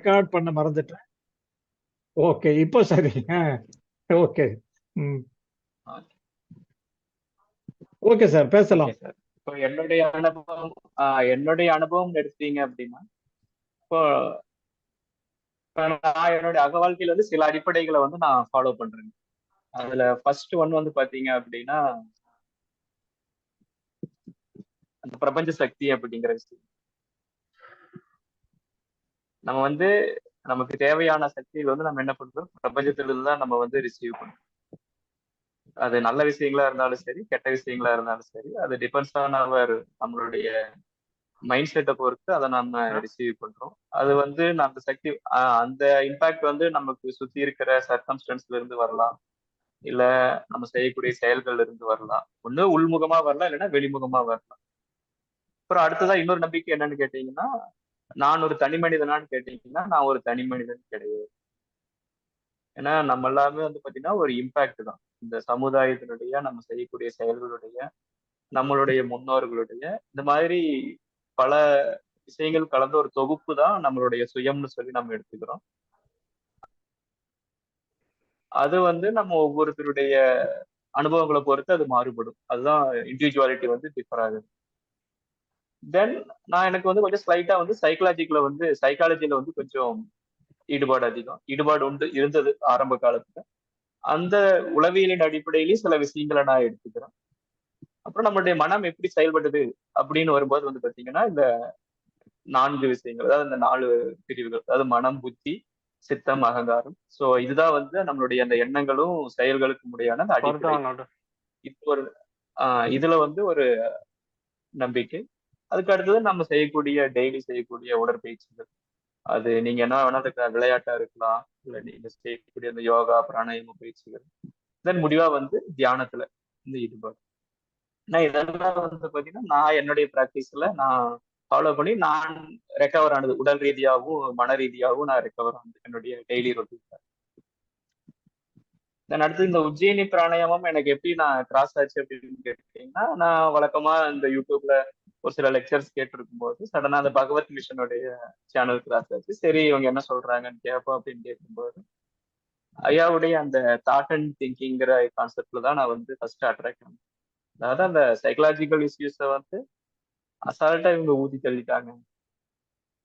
Record பண்ண மறந்துட்டேன். Okay, இப்போ சரி. ஓகே. ம். ஓகே சார், ஓகே பேசலாம். சார். இப்போ என்னுடைய அனுபவம் எடுத்தீங்க அப்படின்னா, இப்போ நான் என்னுடைய அக வாழ்க்கையில வந்து சில அடிப்படைகளை வந்து நான் ஃபாலோ பண்றேன். அதுல ஃபர்ஸ்ட் ஒன் வந்து பாத்தீங்க அப்படின்னா, அந்த பிரபஞ்ச சக்தி அப்படிங்கிற விஷயம். நம்ம வந்து நமக்கு தேவையான சக்திகள் வந்து நம்ம என்ன பண்றோம், பிரபஞ்சத்திலிருந்து தான் நம்ம வந்து ரிசீவ் பண்றோம். அது நல்ல விஷயங்களா இருந்தாலும் சரி, கெட்ட விஷயங்களா இருந்தாலும் சரி, அது டிபெண்ட்ஸ் ஆன் அவர் நம்மளுடைய மைண்ட் செட்டை பொறுத்து அதை நம்ம ரிசீவ் பண்றோம். அது வந்து அந்த சக்தி அந்த இம்பாக்ட் வந்து நமக்கு சுத்தி இருக்கிற சர்க்கம்ஸ்டன்ஸ்ல இருந்து வரலாம், இல்ல நம்ம செய்யக்கூடிய செயல்கள்ல இருந்து வரலாம். ஒண்ணு உள்முகமா வரலாம், இல்லைன்னா வெளிமுகமா வரலாம். அப்புறம் அடுத்ததா இன்னொரு நம்பிக்கை என்னன்னு கேட்டீங்கன்னா, நான் ஒரு தனி மனிதனான்னு கேட்டீங்கன்னா, நான் ஒரு தனி மனிதன் கிடையாது. ஏன்னா நம்ம எல்லாமே வந்து பாத்தீங்கன்னா ஒரு இம்பாக்ட் தான். இந்த சமுதாயத்தினுடைய நம்ம செய்யக்கூடிய செயல்களுடைய, நம்மளுடைய முன்னோர்களுடைய, இந்த மாதிரி பல விஷயங்கள் கலந்த ஒரு தொகுப்பு தான் நம்மளுடைய சுயம்னு சொல்லி நம்ம எடுத்துக்கிறோம். அது வந்து நம்ம ஒவ்வொருத்தருடைய அனுபவங்களை பொறுத்து அது மாறுபடும். அதுதான் இண்டிவிஜுவாலிட்டி வந்து டிஃபர் ஆகுது. தென் நான் எனக்கு வந்து கொஞ்சம் ஸ்லைட்டா வந்து சைக்காலஜில வந்து கொஞ்சம் ஈடுபாடு அதிகம். ஈடுபாடு இருந்தது ஆரம்ப காலத்துல. அந்த உளவியலின் அடிப்படையிலேயே சில விஷயங்களை நான் எடுத்துக்கிறேன். அப்புறம் நம்மளுடைய மனம் எப்படி செயல்படுது அப்படின்னு வரும்போது வந்து பாத்தீங்கன்னா, இந்த 4 விஷயங்கள், அதாவது இந்த 4 பிரிவுகள், அதாவது மனம், புத்தி, சித்தம், அகங்காரம். சோ இதுதான் வந்து நம்மளுடைய அந்த எண்ணங்களும் செயல்களுக்கு முடியான அந்த அடிப்படை. இது ஒரு இதுல வந்து ஒரு நம்பிக்கை. அதுக்கு அடுத்தது நம்ம டெய்லி செய்யக்கூடிய உடற்பயிற்சிகள். அது நீங்க என்ன வேணா விளையாட்டா இருக்கலாம், இல்ல நீங்க செய்யக்கூடிய அந்த யோகா, பிராணாயாம பயிற்சிகள். தென் முடிவா வந்து தியானத்துல இந்த ஈடுபாடு. நான் இதெல்லாம் வந்து பாத்தீங்கன்னா, நான் என்னுடைய பிராக்டிஸ்ல நான் ஃபாலோ பண்ணி நான் ரெக்கவர் ஆனது. உடல் ரீதியாகவும், மன ரீதியாகவும் நான் ரெக்கவர் ஆனது என்னுடைய டெய்லி ரொட்டீன்ல. தென் அடுத்து இந்த உஜ்ஜயினி பிராணாயாமம் எனக்கு எப்படி நான் கிராஸ் ஆச்சு அப்படின்னு கேட்டீங்கன்னா, நான் வழக்கமா இந்த யூடியூப்ல ஒரு சில லெக்சர்ஸ் கேட்டிருக்கும் போது சடனா அந்த பகவத் மிஷனுடைய சேனல் கிராஸ் ஆச்சு. சரி இவங்க என்ன சொல்றாங்கன்னு கேட்போம் அப்படின்னு கேட்கும்போது, ஐயாவுடைய அந்த தாட் அண்ட் திங்கிங்கிற கான்செப்ட்ல தான் நான் வந்து ஃபர்ஸ்ட் அட்ராக்ட் ஆனேன். அதாவது அந்த சைக்கலாஜிக்கல் இஷ்யூஸை வந்து அசால்ட்டா இவங்க ஊதி தள்ளிட்டாங்க.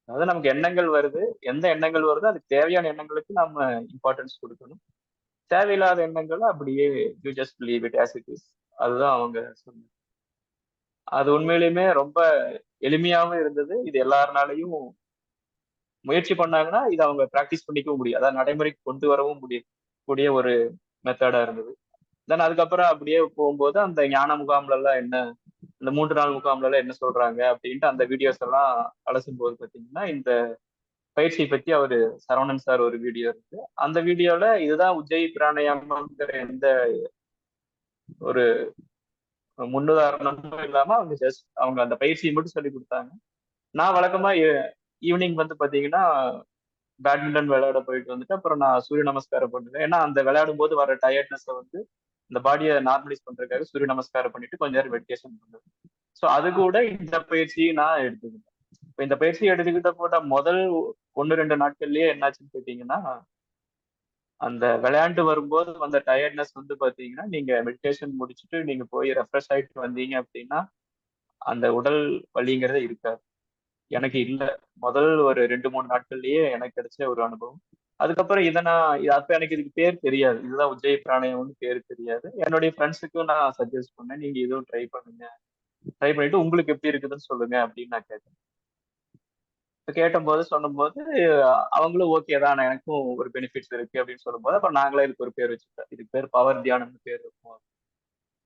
அதாவது நமக்கு எண்ணங்கள் வருது, எந்த எண்ணங்கள் வருதோ அதுக்கு தேவையான எண்ணங்களுக்கு நம்ம இம்பார்ட்டன்ஸ் கொடுக்கணும். தேவையில்லாத எண்ணங்களை அப்படியே you just leave it as it is. அதுதான் அவங்க சொன்னது. அது உண்மையிலுமே ரொம்ப எளிமையாவும் இருந்தது. இது எல்லாருனாலையும் முயற்சி பண்ணாங்கன்னா இதை அவங்க பிராக்டிஸ் பண்ணிக்கவும் முடியும், அதாவது நடைமுறைக்கு கொண்டு வரவும் கூடிய ஒரு மெத்தடா இருந்தது. தென் அதுக்கப்புறம் அப்படியே போகும்போது அந்த ஞான முகாம்ல எல்லாம் என்ன, இந்த 3 நாள் முகாம்ல எல்லாம் என்ன சொல்றாங்க அப்படின்ட்டு அந்த வீடியோஸ் எல்லாம் அலசும் போது பாத்தீங்கன்னா, இந்த பயிற்சியை பத்தி சரவணன் சார் ஒரு வீடியோ இருக்கு. அந்த வீடியோல இதுதான் உஜ்ஜயி பிராணாயாமங்கிற எந்த ஒரு முன்னுதாரணமும் இல்லாம அவங்க அந்த பயிற்சியை மட்டும் சொல்லி கொடுத்தாங்க. நான் வழக்கமா ஈவினிங் வந்து பாத்தீங்கன்னா பேட்மிண்டன் விளையாட போயிட்டு வந்துட்டு அப்புறம் நான் சூரிய நமஸ்காரம் பண்ணுவேன். ஏன்னா அந்த விளையாடும் போது வர டயர்ட்னஸ் வந்து இந்த பாடியை நார்மலைஸ் பண்றதுக்காக சூரிய நமஸ்காரம் பண்ணிட்டு கொஞ்ச நேரம் மெடிடேஷன் பண்ணுவேன். ஸோ அது கூட இந்த பயிற்சியை நான் எடுத்துக்கிட்டேன். இப்போ இந்த பயிற்சியை எடுத்துக்கிட்ட போட்ட முதல் 1-2 நாட்கள்லயே என்னாச்சுன்னு கேட்டீங்கன்னா, அந்த விளையாண்டு வரும்போது அந்த டயர்ட்னஸ் வந்து பாத்தீங்கன்னா, நீங்க மெடிடேஷன் முடிச்சுட்டு நீங்க போய் ரெஃப்ரெஷ் ஆயிட்டு வந்தீங்க அப்படின்னா அந்த உடல் வலிங்கிறதே இருக்காது. எனக்கு இல்ல. முதல் ஒரு 2-3 நாட்கள்லயே எனக்கு கிடைச்ச ஒரு அனுபவம். அதுக்கப்புறம் அப்ப எனக்கு இதுக்கு பேர் தெரியாது. இதுதான் உஜ்ஜயி பிராணாயாமம்னு பேரு தெரியாது. என்னுடைய ஃப்ரெண்ட்ஸுக்கும் நான் சஜஸ்ட் பண்ணேன். நீங்க இதுவும் ட்ரை பண்ணுங்க. ட்ரை பண்ணிட்டு உங்களுக்கு எப்படி இருக்குதுன்னு சொல்லுங்க அப்படின்னு நான் கேட்டேன். கேட்டபோது சொல்லும்போது அவங்களும் ஓகே தான், எனக்கும் ஒரு பெனிஃபிட்ஸ் இருக்கு அப்படின்னு சொல்லும்போது அப்புறம் நாங்களே இதுக்கு ஒரு பேர் வச்சுட்டோம். இதுக்கு பேர் பவர் தியானம்னு பேர் இருக்கும்.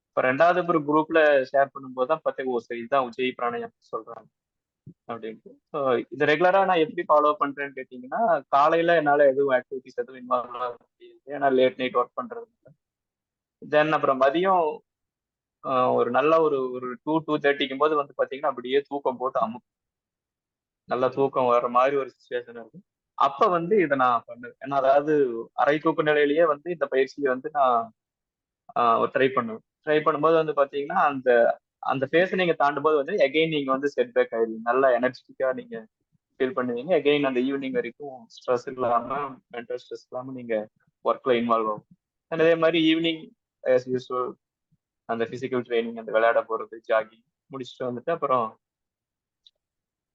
இப்ப 2வது ஒரு குரூப்ல ஷேர் பண்ணும்போது தான் பார்த்தேன், ஓ சரி இதுதான் உஜ்ஜயி பிராணாயாமம் சொல்றாங்க அப்படின்ட்டு. ஸோ இது ரெகுலரா நான் எப்படி ஃபாலோ பண்றேன்னு கேட்டீங்கன்னா, காலையில என்னால எதுவும் ஆக்டிவிட்டிஸ் எதுவும் இன்வால்வ் ஆக முடியாது. ஏன்னா லேட் நைட் ஒர்க் பண்றது. தென் அப்புறம் மதியம் ஒரு நல்ல ஒரு ஒரு 2-2:30க்கும் போது வந்து பாத்தீங்கன்னா அப்படியே தூக்கம் போட்டு நல்லா தூக்கம் வர்ற மாதிரி ஒரு சுச்சுவேஷன் இருக்கும். அப்ப வந்து இதை நான் பண்ணுவேன். ஏன்னா அதாவது அரை தூக்க நிலையிலேயே வந்து இந்த பயிற்சியை வந்து நான் ட்ரை பண்ணுவேன். ட்ரை பண்ணும்போது வந்து பாத்தீங்கன்னா அந்த அந்த ஃபேஸை நீங்க தாண்டும் போது வந்து எகைன் நீங்க வந்து செட் பேக் ஆயிடுவீங்க. நல்லா எனர்ஜெட்டிக்கா நீங்க ஃபீல் பண்ணுவீங்க. அகைன் அந்த ஈவினிங் வரைக்கும் ஸ்ட்ரெஸ் இல்லாம, மென்டல் ஸ்ட்ரெஸ் இல்லாம நீங்க ஒர்க்ல இன்வால்வ் ஆகும். அண்ட் அதே மாதிரி ஈவினிங் ஆஸ் யூஸ்வல் அந்த பிசிக்கல் ட்ரைனிங், அந்த விளையாட போறது, ஜாகிங் முடிச்சுட்டு வந்துட்டு அப்புறம்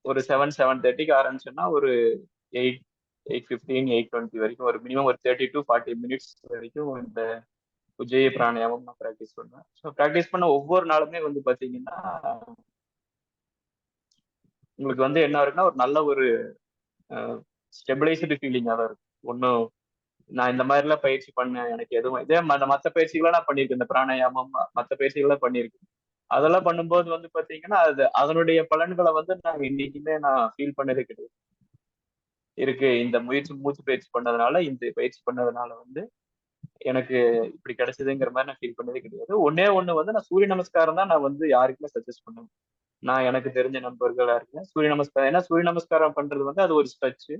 ஒரு 7:30க்கு ஆரம்பிச்சோம்னா ஒரு 8:15 8:20 வரைக்கும் ஒரு மினிமம் ஒரு 30 to 40 மினிட்ஸ் வரைக்கும் இந்த உஜ்ஜய பிராணாயாமம் நான் ப்ராக்டிஸ் பண்ணுவேன். ஸோ ப்ராக்டிஸ் பண்ண ஒவ்வொரு நாளுமே வந்து பாத்தீங்கன்னா உங்களுக்கு வந்து என்ன இருக்குன்னா ஒரு நல்ல ஒரு ஸ்டெபிளைஸ்டு ஃபீலிங்காக தான் இருக்கும். ஒன்றும் நான் இந்த மாதிரிலாம் பயிற்சி பண்ணேன், எனக்கு எதுவும் இதே மற்ற பயிற்சிகளை நான் பண்ணியிருக்கேன், இந்த பிராணாயாமம் மற்ற பயிற்சிகளை பண்ணியிருக்கேன். அதெல்லாம் பண்ணும்போது வந்து பாத்தீங்கன்னா அது அதனுடைய பலன்களை வந்து நான் இன்னைக்குமே நான் ஃபீல் பண்ணதே கிடையாது. இருக்கு இந்த மூச்சு பயிற்சி பண்ணதுனால, இந்த பயிற்சி பண்ணதுனால வந்து எனக்கு இப்படி கிடைச்சதுங்கிற மாதிரி நான் ஃபீல் பண்ணதே கிடையாது. ஒண்ணே ஒண்ணு வந்து நான் சூரிய நமஸ்காரம் தான் நான் வந்து யாருக்குமே சஜஸ்ட் பண்ணுவேன். நான் எனக்கு தெரிஞ்ச நண்பர்களா இருக்கேன் சூரிய நமஸ்காரம். ஏன்னா சூரிய நமஸ்காரம் பண்றது வந்து அது ஒரு ஸ்ட்ரெச்.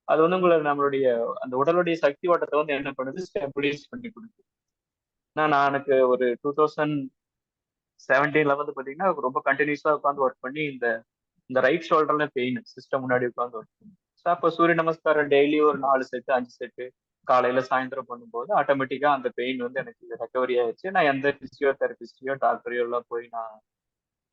அது வந்து உங்களை நம்மளுடைய அந்த உடலுடைய சக்தி ஓட்டத்தை வந்து என்ன பண்ணுது, ஸ்டெபிலைஸ் பண்ணி கொடுக்குது. நான் எனக்கு ஒரு 2017 வந்து பாத்தீங்கன்னா ரொம்ப கண்டினியூஸா உட்காந்து ஒர்க் பண்ணி இந்த இந்த ரைட் ஷோல்டர்ல பெயின் சிஸ்டம் முன்னாடி உட்காந்து ஒர்க் பண்ணி. ஸோ அப்போ சூரிய நமஸ்காரம் டெய்லி ஒரு 4 செட்டு 5 செட்டு காலையில சாயந்தரம் பண்ணும்போது ஆட்டோமேட்டிக்கா அந்த பெயின் வந்து எனக்கு ரெக்கவரி ஆயிடுச்சு. நான் எந்த பிசியோதெரபிஸ்டையோ டாக்டரையோ எல்லாம் போய் நான்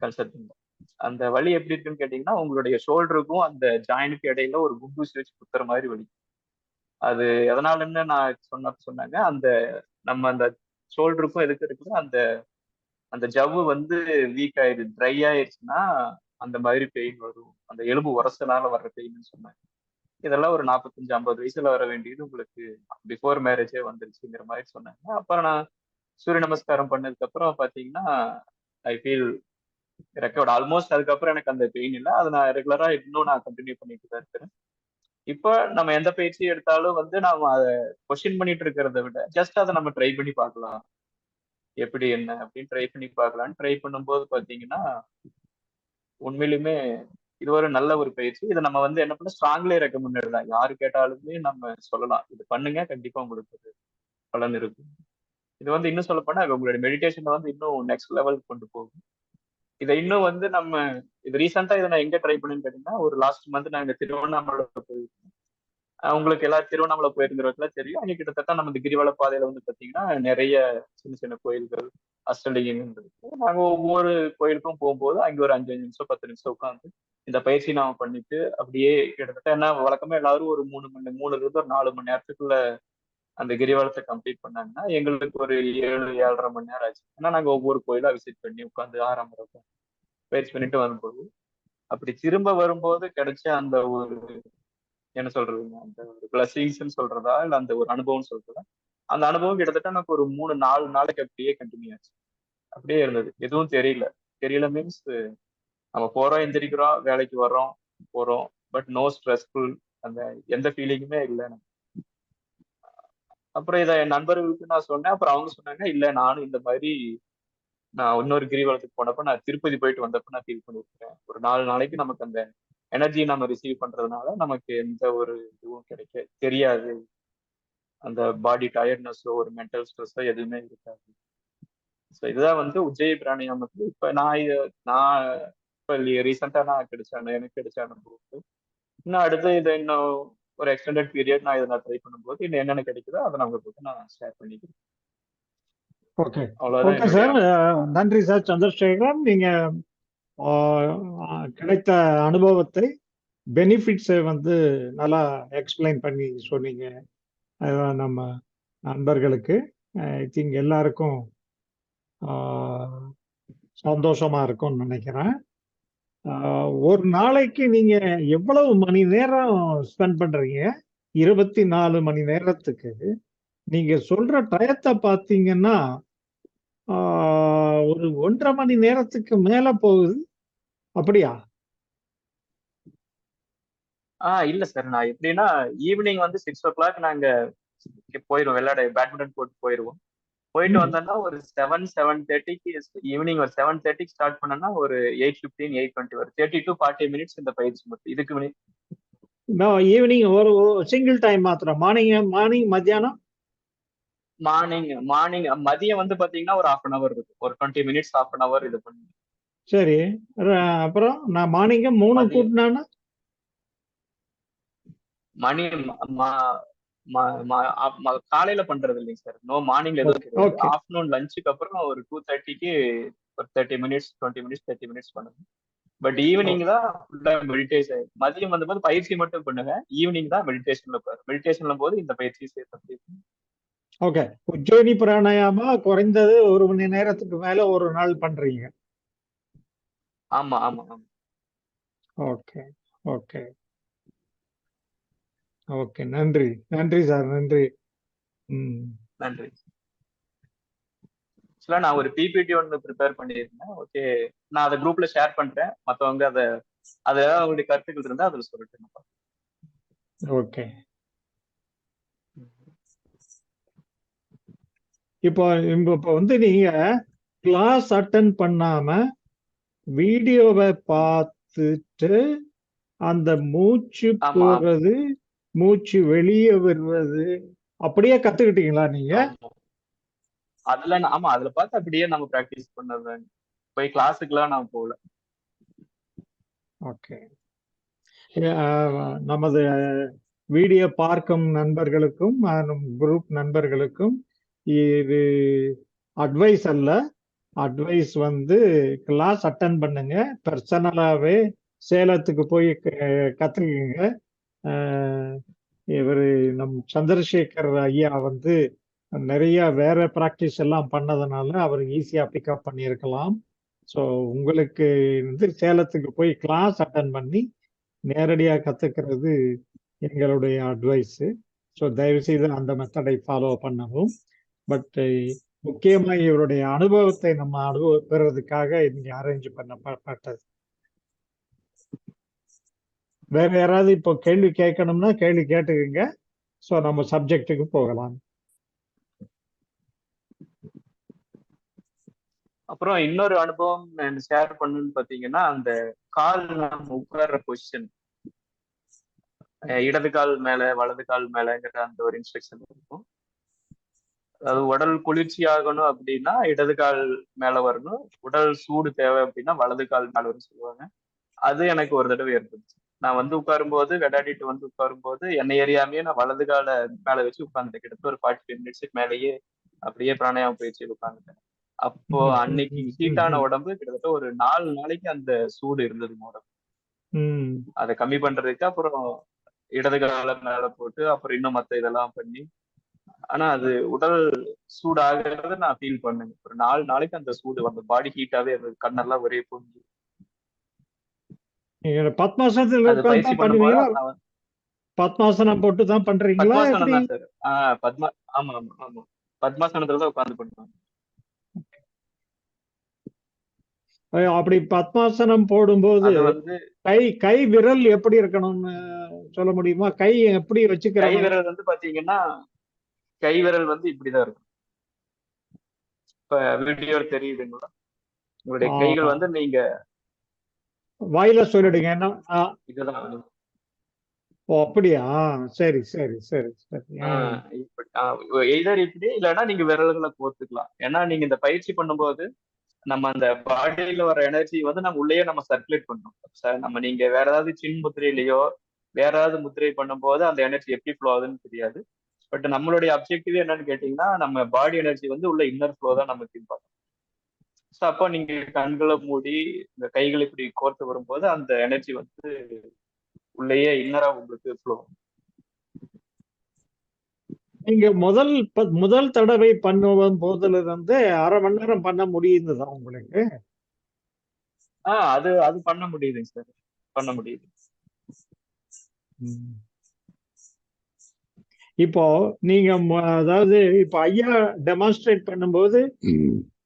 கன்சல்ட் பண்ணேன். அந்த வலி எப்படி இருக்குன்னு கேட்டீங்கன்னா உங்களுடைய ஷோல்டருக்கும் அந்த ஜாயினுக்கு இடையில ஒரு குண்டூசி வச்சு குத்துற மாதிரி வலி. அது எதனாலன்னு நான் சொன்னாங்க, அந்த நம்ம அந்த ஷோல்டருக்கும் எதுக்கு இருக்குது அந்த அந்த ஜவ்வு வந்து வீக் ஆயிடுது, ட்ரை ஆயிடுச்சுன்னா அந்த மாதிரி பெயின் வரும். அந்த எலும்பு உரசனால வர்ற பெயின் சொன்னாங்க. இதெல்லாம் ஒரு 45 50 வயசுல வர வேண்டியது உங்களுக்கு பிஃபோர் மேரேஜே வந்துருச்சுங்கிற மாதிரி சொன்னாங்க. அப்புறம் நான் சூரிய நமஸ்காரம் பண்ணதுக்கு அப்புறம் பாத்தீங்கன்னா ஐ ஃபீல் ரெக்கவர்ட் ஆல்மோஸ்ட். அதுக்கப்புறம் எனக்கு அந்த பெயின் இல்லை. அதை நான் ரெகுலரா இன்னும் நான் கண்டினியூ பண்ணிட்டு தான் இருக்கிறேன். இப்போ நம்ம எந்த பயிற்சி எடுத்தாலும் வந்து நாம அதை கொஸ்டின் பண்ணிட்டு இருக்கிறத விட ஜஸ்ட் அதை நம்ம ட்ரை பண்ணி பார்க்கலாம், எப்படி என்ன அப்படின்னு ட்ரை பண்ணி பார்க்கலாம்னு ட்ரை பண்ணும்போது பாத்தீங்கன்னா உண்மையிலுமே இது ஒரு நல்ல ஒரு பயிற்சி. இதை நம்ம வந்து என்ன பண்ண ஸ்ட்ராங்லி ரெக்கமெண்டட் தான். யாரு கேட்டாலுமே நம்ம சொல்லலாம், இது பண்ணுங்க கண்டிப்பா உங்களுக்கு ஒரு பலன் இருக்கும். இது வந்து இன்னும் சொல்ல போனா உங்களுடைய மெடிடேஷனை வந்து இன்னும் நெக்ஸ்ட் லெவலுக்கு கொண்டு போகும். இதை இன்னும் வந்து நம்ம இது ரீசெண்டா இதை நான் எங்க ட்ரை பண்ணேன்னு கேட்டீங்கன்னா ஒரு லாஸ்ட் மந்த் நாங்க திருவண்ணாமலை போயிருக்கோம். உங்களுக்கு எல்லாரும் திருவண்ணாமலை போயிருந்தவர்களா தெரியும். அங்க கிட்டத்தட்ட நம்ம இந்த கிரிவல பாதையில வந்து பாத்தீங்கன்னா நிறைய சின்ன சின்ன கோயில்கள், அஷ்டலிங்கங்கள் இருக்கு. நாங்க ஒவ்வொரு கோயிலுக்கும் போகும்போது அங்க ஒரு 5 நிமிஷம் 10 நிமிஷம் உட்காந்து இந்த பயிற்சி நாம பண்ணிட்டு அப்படியே கிட்டத்தட்ட என்ன வழக்கமா எல்லாரும் ஒரு 3 இருந்து ஒரு 4 மணி நேரத்துக்குள்ள அந்த கிரிவலத்தை கம்ப்ளீட் பண்ணாங்கன்னா எங்களுக்கு ஒரு 7 7:30 மணி நேரம் ஆச்சு. ஏன்னா நாங்க ஒவ்வொரு கோயிலா விசிட் பண்ணி உட்காந்து 6 பயிற்சி பண்ணிட்டு வரும்போது அப்படி திரும்ப வரும்போது கிடைச்ச அந்த ஒரு என்ன சொல்றதுங்க, அந்த ஒரு பிளஸிங்ஸ்ன்னு சொல்றதா இல்ல அந்த ஒரு அனுபவம் சொல்றதா, அந்த அனுபவம் கிட்டத்தட்ட எனக்கு ஒரு 3 4 நாளைக்கு அப்படியே கண்டினியூ ஆச்சு. அப்படியே இருந்தது, எதுவும் தெரியல மீன்ஸ் நம்ம போறோம் எந்திரிக்கிறோம் வேலைக்கு வர்றோம் போறோம், பட் நோ ஸ்ட்ரெஸ்ஃபுல், அந்த எந்த ஃபீலிங்குமே இல்லை எனக்கு. அப்புறம் இதை என் நண்பர்களுக்கு நான் சொன்னேன். அப்புறம் அவங்க சொன்னாங்க இல்ல நானும் இந்த மாதிரி நான் இன்னொரு கிரிவலத்துக்கு போனப்ப நான் திருப்பதி போயிட்டு வந்தப்ப நான் ஃபீல் பண்ணிருக்கேன். ஒரு 4 நாளைக்கு நமக்கு அந்த எனர்ஜி நம்ம ரிசீவ் பண்றதுனால நமக்கு எந்த ஒரு இதுவும் தெரியாது. அந்த பாடி டயர்ட்னஸோ ஒரு மென்டல் ஸ்ட்ரெஸ்ஸோ எதுவுமே இருக்காது. ஸோ இதுதான் வந்து உஜ்ஜய பிராணாயாமத்துல இப்ப நான் இப்ப ரீசெண்டா எனக்கு கிடைச்ச அனுபவம். இன்னும் அடுத்து இதை இன்னும் ஒரு எக்ஸ்டெண்டட் பீரியட் நான் இதை ட்ரை பண்ணும்போது இன்னும் என்னென்ன கிடைக்குதோ அதை நம்ம போட்டு நான் ஷேர் பண்ணிக்கிறேன். ஓகே அவ்வளவுதான் ஓகே சார். நன்றி சார் சந்திரசேகரன். நீங்க கிடைத்த அனுபவத்தை பெனிஃபிட்ஸை வந்து நல்லா எக்ஸ்பிளைன் பண்ணி சொன்னீங்க. அதுதான் நம்ம நண்பர்களுக்கு ஐ திங்க் எல்லாருக்கும் சந்தோஷமா இருக்கும்னு நினைக்கிறேன். ஒரு நாளைக்கு நீங்க எவ்வளவு மணி நேரம் ஸ்பெண்ட் பண்றீங்க? 24 மணி நேரத்துக்கு நீங்க சொல்ற டயத்தை பார்த்தீங்கன்னா ஒரு 1.5 மணி நேரத்துக்கு மேல போகுது, அப்படியா? இல்ல சார், நான் எப்படின்னா ஈவினிங் வந்து 6 o'clock நாங்க போயிருவோம், விளையாட பேட்மிண்டன் கோர்ட் போயிருவோம். போயிட்டு வந்தோம்னா ஒரு 7:30க்கு ஈவினிங் ஒரு 7:30க்கு ஸ்டார்ட் பண்ணோம்னா ஒரு 8:15 8:20 ஒரு 30 to 40 மினிட்ஸ் இந்த பயிற்சி மட்டும். இதுக்கு ஈவினிங் ஒரு சிங்கிள் டைம் மாத்திரம். மார்னிங் மத்தியானம் மார்னிங் மதியம் வந்து பாத்தீங்கன்னா ஒரு 1/2 hour இருக்கு, ஒரு 20 மினிட்ஸ் 1/2 hour இது பண்ணி. சரி. அப்புறம் நான் மார்னிங்க 3 கூட்டினானா மணி காலையில பண்றது இல்லைங்க சார். மார்னிங்ல எதுவும் கிடையாது. ஓகே ஆஃப்டர்நூன் லஞ்சுக்கு அப்புறம் ஒரு 2:30க்கு ஒரு 30 மினிட்ஸ் 20 மினிட்ஸ் 30 மினிட்ஸ் பண்ணுவேன். பட் ஈவினிங் தான் ஃபுல்லா மெடிடேஷன். மதியம் வந்தபோது பயிற்சி மட்டும் பண்ணுவேன். ஈவினிங் தான் மெடிடேஷன்ல போறேன். மெடிடேஷன்ல போது இந்த பயிற்சி சேர்த்து. ஓகே. உஜ்ஜயினி பிராணாயாமா குறைந்தது 1 மணி நேரத்துக்கு மேல ஒரு நாள் பண்றீங்க. ஆமா ஆமா ஆமா. Okay okay okay. நன்றி நன்றி சார், நன்றி. நன்றி. ஆக்சுவலா நான் ஒரு பிபிடி ஒன்று ப்ரிப்பேர் பண்ணியிருந்தேன். ஓகே, நான் அதை குரூப்ல ஷேர் பண்றேன். மற்றவங்க அதை ஏதாவது அவங்களுடைய கருத்துக்கள் இருந்தா அதில் சொல்லிட்டு. ஓகே. இப்போ இப்போ வந்து நீங்க கிளாஸ் அட்டன் பண்ணாம வீடியோவை பார்த்துட்டு அந்த மூச்சு போறது மூச்சு வெளியே வருவது அப்படியே கத்துக்கிட்டீங்களா நீங்க? அதுல பார்த்து அப்படியே நம்ம பிராக்டிஸ் பண்ணது. போய் கிளாஸுக்குலாம் நான் போகல. ஓகே. நமது வீடியோ பார்க்கும் நண்பர்களுக்கும் குரூப் நண்பர்களுக்கும் இது அட்வைஸ் அல்ல. அட்வைஸ் வந்து கிளாஸ் அட்டன் பண்ணுங்க, பர்சனலாவே சேலத்துக்கு போய் கத்துக்குங்க. இவர் சந்திரசேகர் ஐயா வந்து நிறைய வேற பிராக்டிஸ் எல்லாம் பண்ணதுனால அவர் ஈஸியா பிக்கப் பண்ணியிருக்கலாம். ஸோ உங்களுக்கு வந்து சேலத்துக்கு போய் கிளாஸ் அட்டன் பண்ணி நேரடியாக கத்துக்கிறது எங்களுடைய அட்வைஸ். ஸோ தயவு செய்து அந்த மெத்தடை ஃபாலோ பண்ணவும். பட் முக்கியமா இவருடைய அனுபவத்தை நம்ம பெறுறதுக்காக இன்னைக்கு அரேஞ்ச் பண்ணப்பட்டது. வேற யாராவது இப்போ கேள்வி கேட்கணும்னா கேள்வி கேட்டுக்குங்க. ஸோ நம்ம சப்ஜெக்டுக்கு போகலாம். அப்புறம் இன்னொரு அனுபவம் நான் ஷேர் பண்ணுன்னு பாத்தீங்கன்னா, அந்த கால் நம்ம உட்கார்ற பொசிஷன், இடது கால் மேல வலது கால் மேலங்கிற அந்த ஒரு இன்ஸ்ட்ரக்ஷன் இருக்கும். அதாவது உடல் குளிர்ச்சி ஆகணும் அப்படின்னா இடது கால் மேல வரணும், உடல் சூடு தேவை அப்படின்னா வலது கால் மேல வரும்னு சொல்லுவாங்க. அது எனக்கு ஒரு தடவை ஏற்பட்டுச்சு. நான் வந்து உட்காரும்போது விளையாடிட்டு வந்து உட்காரும்போது என்னை அறியாமையே நான் வலது காலை மேல வச்சு உட்கார்ந்துட்டேன். கிட்டத்தட்ட ஒரு 45 மினிட்ஸுக்கு மேலேயே அப்படியே பிராணாயாம பயிற்சியில் உட்கார்ந்துட்டேன். அப்போ அன்னைக்கு ஹீட்டான உடம்பு கிட்டத்தட்ட ஒரு 4 நாளைக்கு அந்த சூடு இருந்தது உடம்பு. அதை கம்மி பண்றதுக்கு அப்புறம் இடது கால மேல போட்டு அப்புறம் இன்னும் மத்த இதெல்லாம் பண்ணி, ஆனா அது உடல் சூடாகிறத நான் ஃபீல் பண்ணேன். ஒரு 4 நாளைக்கு அந்த சூடு வந்து பாடி ஹீட்டாவே இருந்தது. கண்ணெல்லாம் ஒரே பொங்கி. பத்மாசனத்துல உட்கார்ந்து பண்ணுவீங்களா? பத்மாசனம் போட்டு தான் பண்றீங்களா? பத்மாசனம் தான் சார். ஆமா ஆமா ஆமா, பத்மாசனத்துல தான் உட்கார்ந்து பண்ணுவாங்க. அப்படி பத்மாசனம் போடும்போது கை விரல் எப்படி இருக்கணும்னு சொல்ல முடியுமா? கை எப்படி வச்சுக்கிற? கை விரல் வந்து பாத்தீங்கன்னா கை விரல் வந்து இப்படிதான் இருக்கும். இப்ப வீடியோ தெரியுதுங்களா? உங்களுடைய கைகள் வந்து நீங்க வாயில சொல்லிடுங்க. என்ன இதுதான். ஓ அப்படியா? சரி சரி சரி சரி. எய்தர் இப்படி இல்லைன்னா நீங்க விரல்களை கோர்த்துக்கலாம். ஏன்னா நீங்க இந்த பயிற்சி பண்ணும்போது நம்ம அந்த பாடியில வர எனர்ஜி வந்து நம்ம உள்ளேயே நம்ம சர்க்குலேட் பண்ணணும். நம்ம நீங்க வேற ஏதாவது சின் முத்திரையிலையோ வேற ஏதாவது முத்திரை பண்ணும்போது அந்த எனர்ஜி எப்படி ஃப்ளோ ஆகுதுன்னு தெரியாது. பட் நம்மளுடைய அப்ஜெக்டிவ் என்னன்னு கேட்டீங்கன்னா, நம்ம பாடி எனர்ஜி வந்து உள்ள இன்னர் ஃப்ளோ தான் நம்ம ஃபீல் பண்ணணும். ஸோ அப்போ நீங்க கண்களை மூடி இந்த கைகளை இப்படி கோர்த்து வரும்போது அந்த எனர்ஜி வந்து உள்ளேயே இன்னரா உங்களுக்கு ஃப்ளோ. நீங்க முதல் தடவை பண்ணும் போதுல இருந்து 1/2 மணி நேரம் பண்ண முடியுதுதான் உங்களுக்கு? அது பண்ண முடியுதுங்க சார், பண்ண முடியுது. இப்போ நீங்க அதாவது இப்போ ஐயா டெமான்ஸ்ட்ரேட் பண்ணும்போது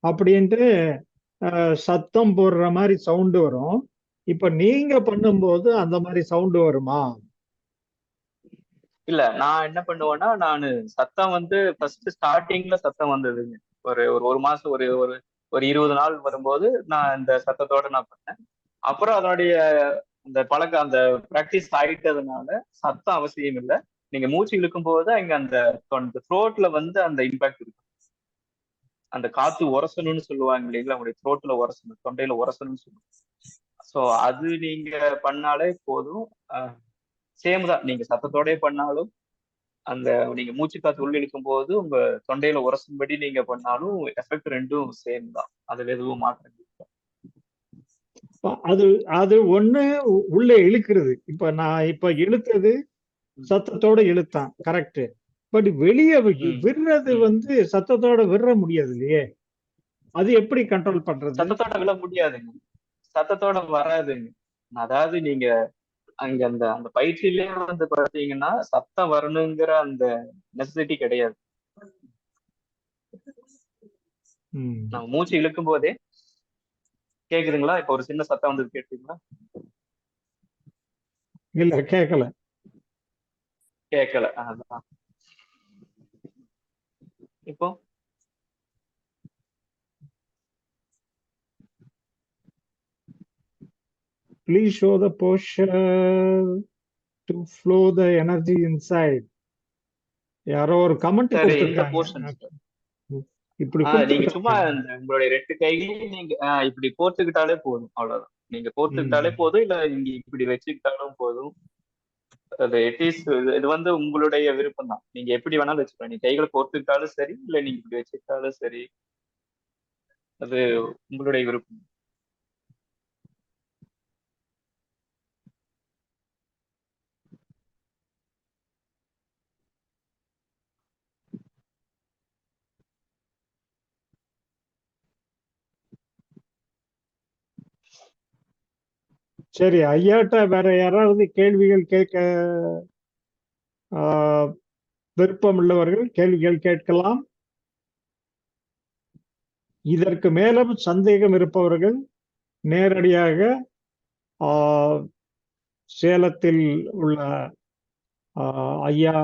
அப்படின்ட்டு சத்தம் போடுற மாதிரி சவுண்டு வரும். இப்ப நீங்க பண்ணும்போது அந்த மாதிரி சவுண்டு வருமா? இல்ல, நான் என்ன பண்ணுவேன்னா, நான் சத்தம் வந்து ஃபர்ஸ்ட் ஸ்டார்டிங்ல சத்தம் வந்ததுங்க. ஒரு மாசம் ஒரு 20 நாள் வரும்போது நான் இந்த சத்தத்தோட நான் பண்ணேன். அப்புறம் அதனுடைய அந்த பிராக்டிஸ் ஆயிட்டதுனால சத்தம் அவசியம் இல்லை. நீங்க மூச்சு இழுக்கும் போது அங்க அந்த த்ரோட்ல வந்து அந்த இம்பாக்ட் இருக்கும். அந்த காத்து உரசணும்னு சொல்லுவாங்க இல்லைங்களா? உங்களுடைய த்ரோட்ல உரசணும், தொண்டையில உரசணும்னு சொல்லுவாங்க. ஸோ அது நீங்க பண்ணாலே போதும். சேம் தான். நீங்க சத்தத்தோடயே பண்ணாலும் அந்த நீங்க மூச்சு காத்து உள்ள இழுக்கும் போது உங்க தொண்டையில உரசும்படி நீங்க பண்ணாலும் எஃபெக்ட் ரெண்டும் சேம் தான். அதுல எதுவும் மாற்றம் இல்லை. அது அது ஒண்ணு உள்ள இழுக்கிறது. இப்ப நான் இப்ப இழுத்தது சத்தத்தோட இழுத்தான், கரெக்ட். பட் வெளியே விடுறது வந்து சத்தத்தோட விடுற முடியாது இல்லையே. அது எப்படி கண்ட்ரோல் பண்றது? சத்தத்தோட விட முடியாதுங்க, சத்தத்தோட வராதுங்க. அதாவது நீங்க அங்க அந்த அந்த பயிற்சியிலே வந்து பாத்தீங்கன்னா சத்தம் வரணுங்கிற அந்த நெசசிட்டி கிடையாது. நம்ம மூச்சு இழுக்கும் போதே கேக்குதுங்களா? இப்ப ஒரு சின்ன சத்தம் வந்து கேட்டீங்களா? இல்ல, கேட்கல. கேட்கல. அதான் இப்போ Please show the posture to flow the energy inside. யாரோ ஒரு கமெண்ட் சரி, இந்த கொடுத்திருக்காங்க. போர்ஷன் இப்படி நீங்க சும்மா கொடுத்திருக்காங்க. இந்த உங்களுடைய 2 கைகளையும் நீங்க இப்படி கோர்த்துக்கிட்டாலே போதும், அவ்வளவுதான். நீங்க கோர்த்துக்கிட்டாலே போதும், இல்ல நீங்க இப்படி வச்சுக்கிட்டாலும் போதும். அது இஸ் இது வந்து உங்களுடைய விருப்பம் தான். நீங்க எப்படி வேணாலும் வச்சுக்கலாம். நீங்க கைகளை கோர்த்துக்கிட்டாலும் சரி, இல்ல நீங்க இப்படி வச்சுக்கிட்டாலும் சரி, அது உங்களுடைய விருப்பம். சரி, ஐயாட்ட வேற யாராவது கேள்விகள் கேட்க விருப்பம் உள்ளவர்கள் கேள்விகள் கேட்கலாம். இதற்கு மேலும் சந்தேகம் இருப்பவர்கள் நேரடியாக சேலத்தில் உள்ள ஐயா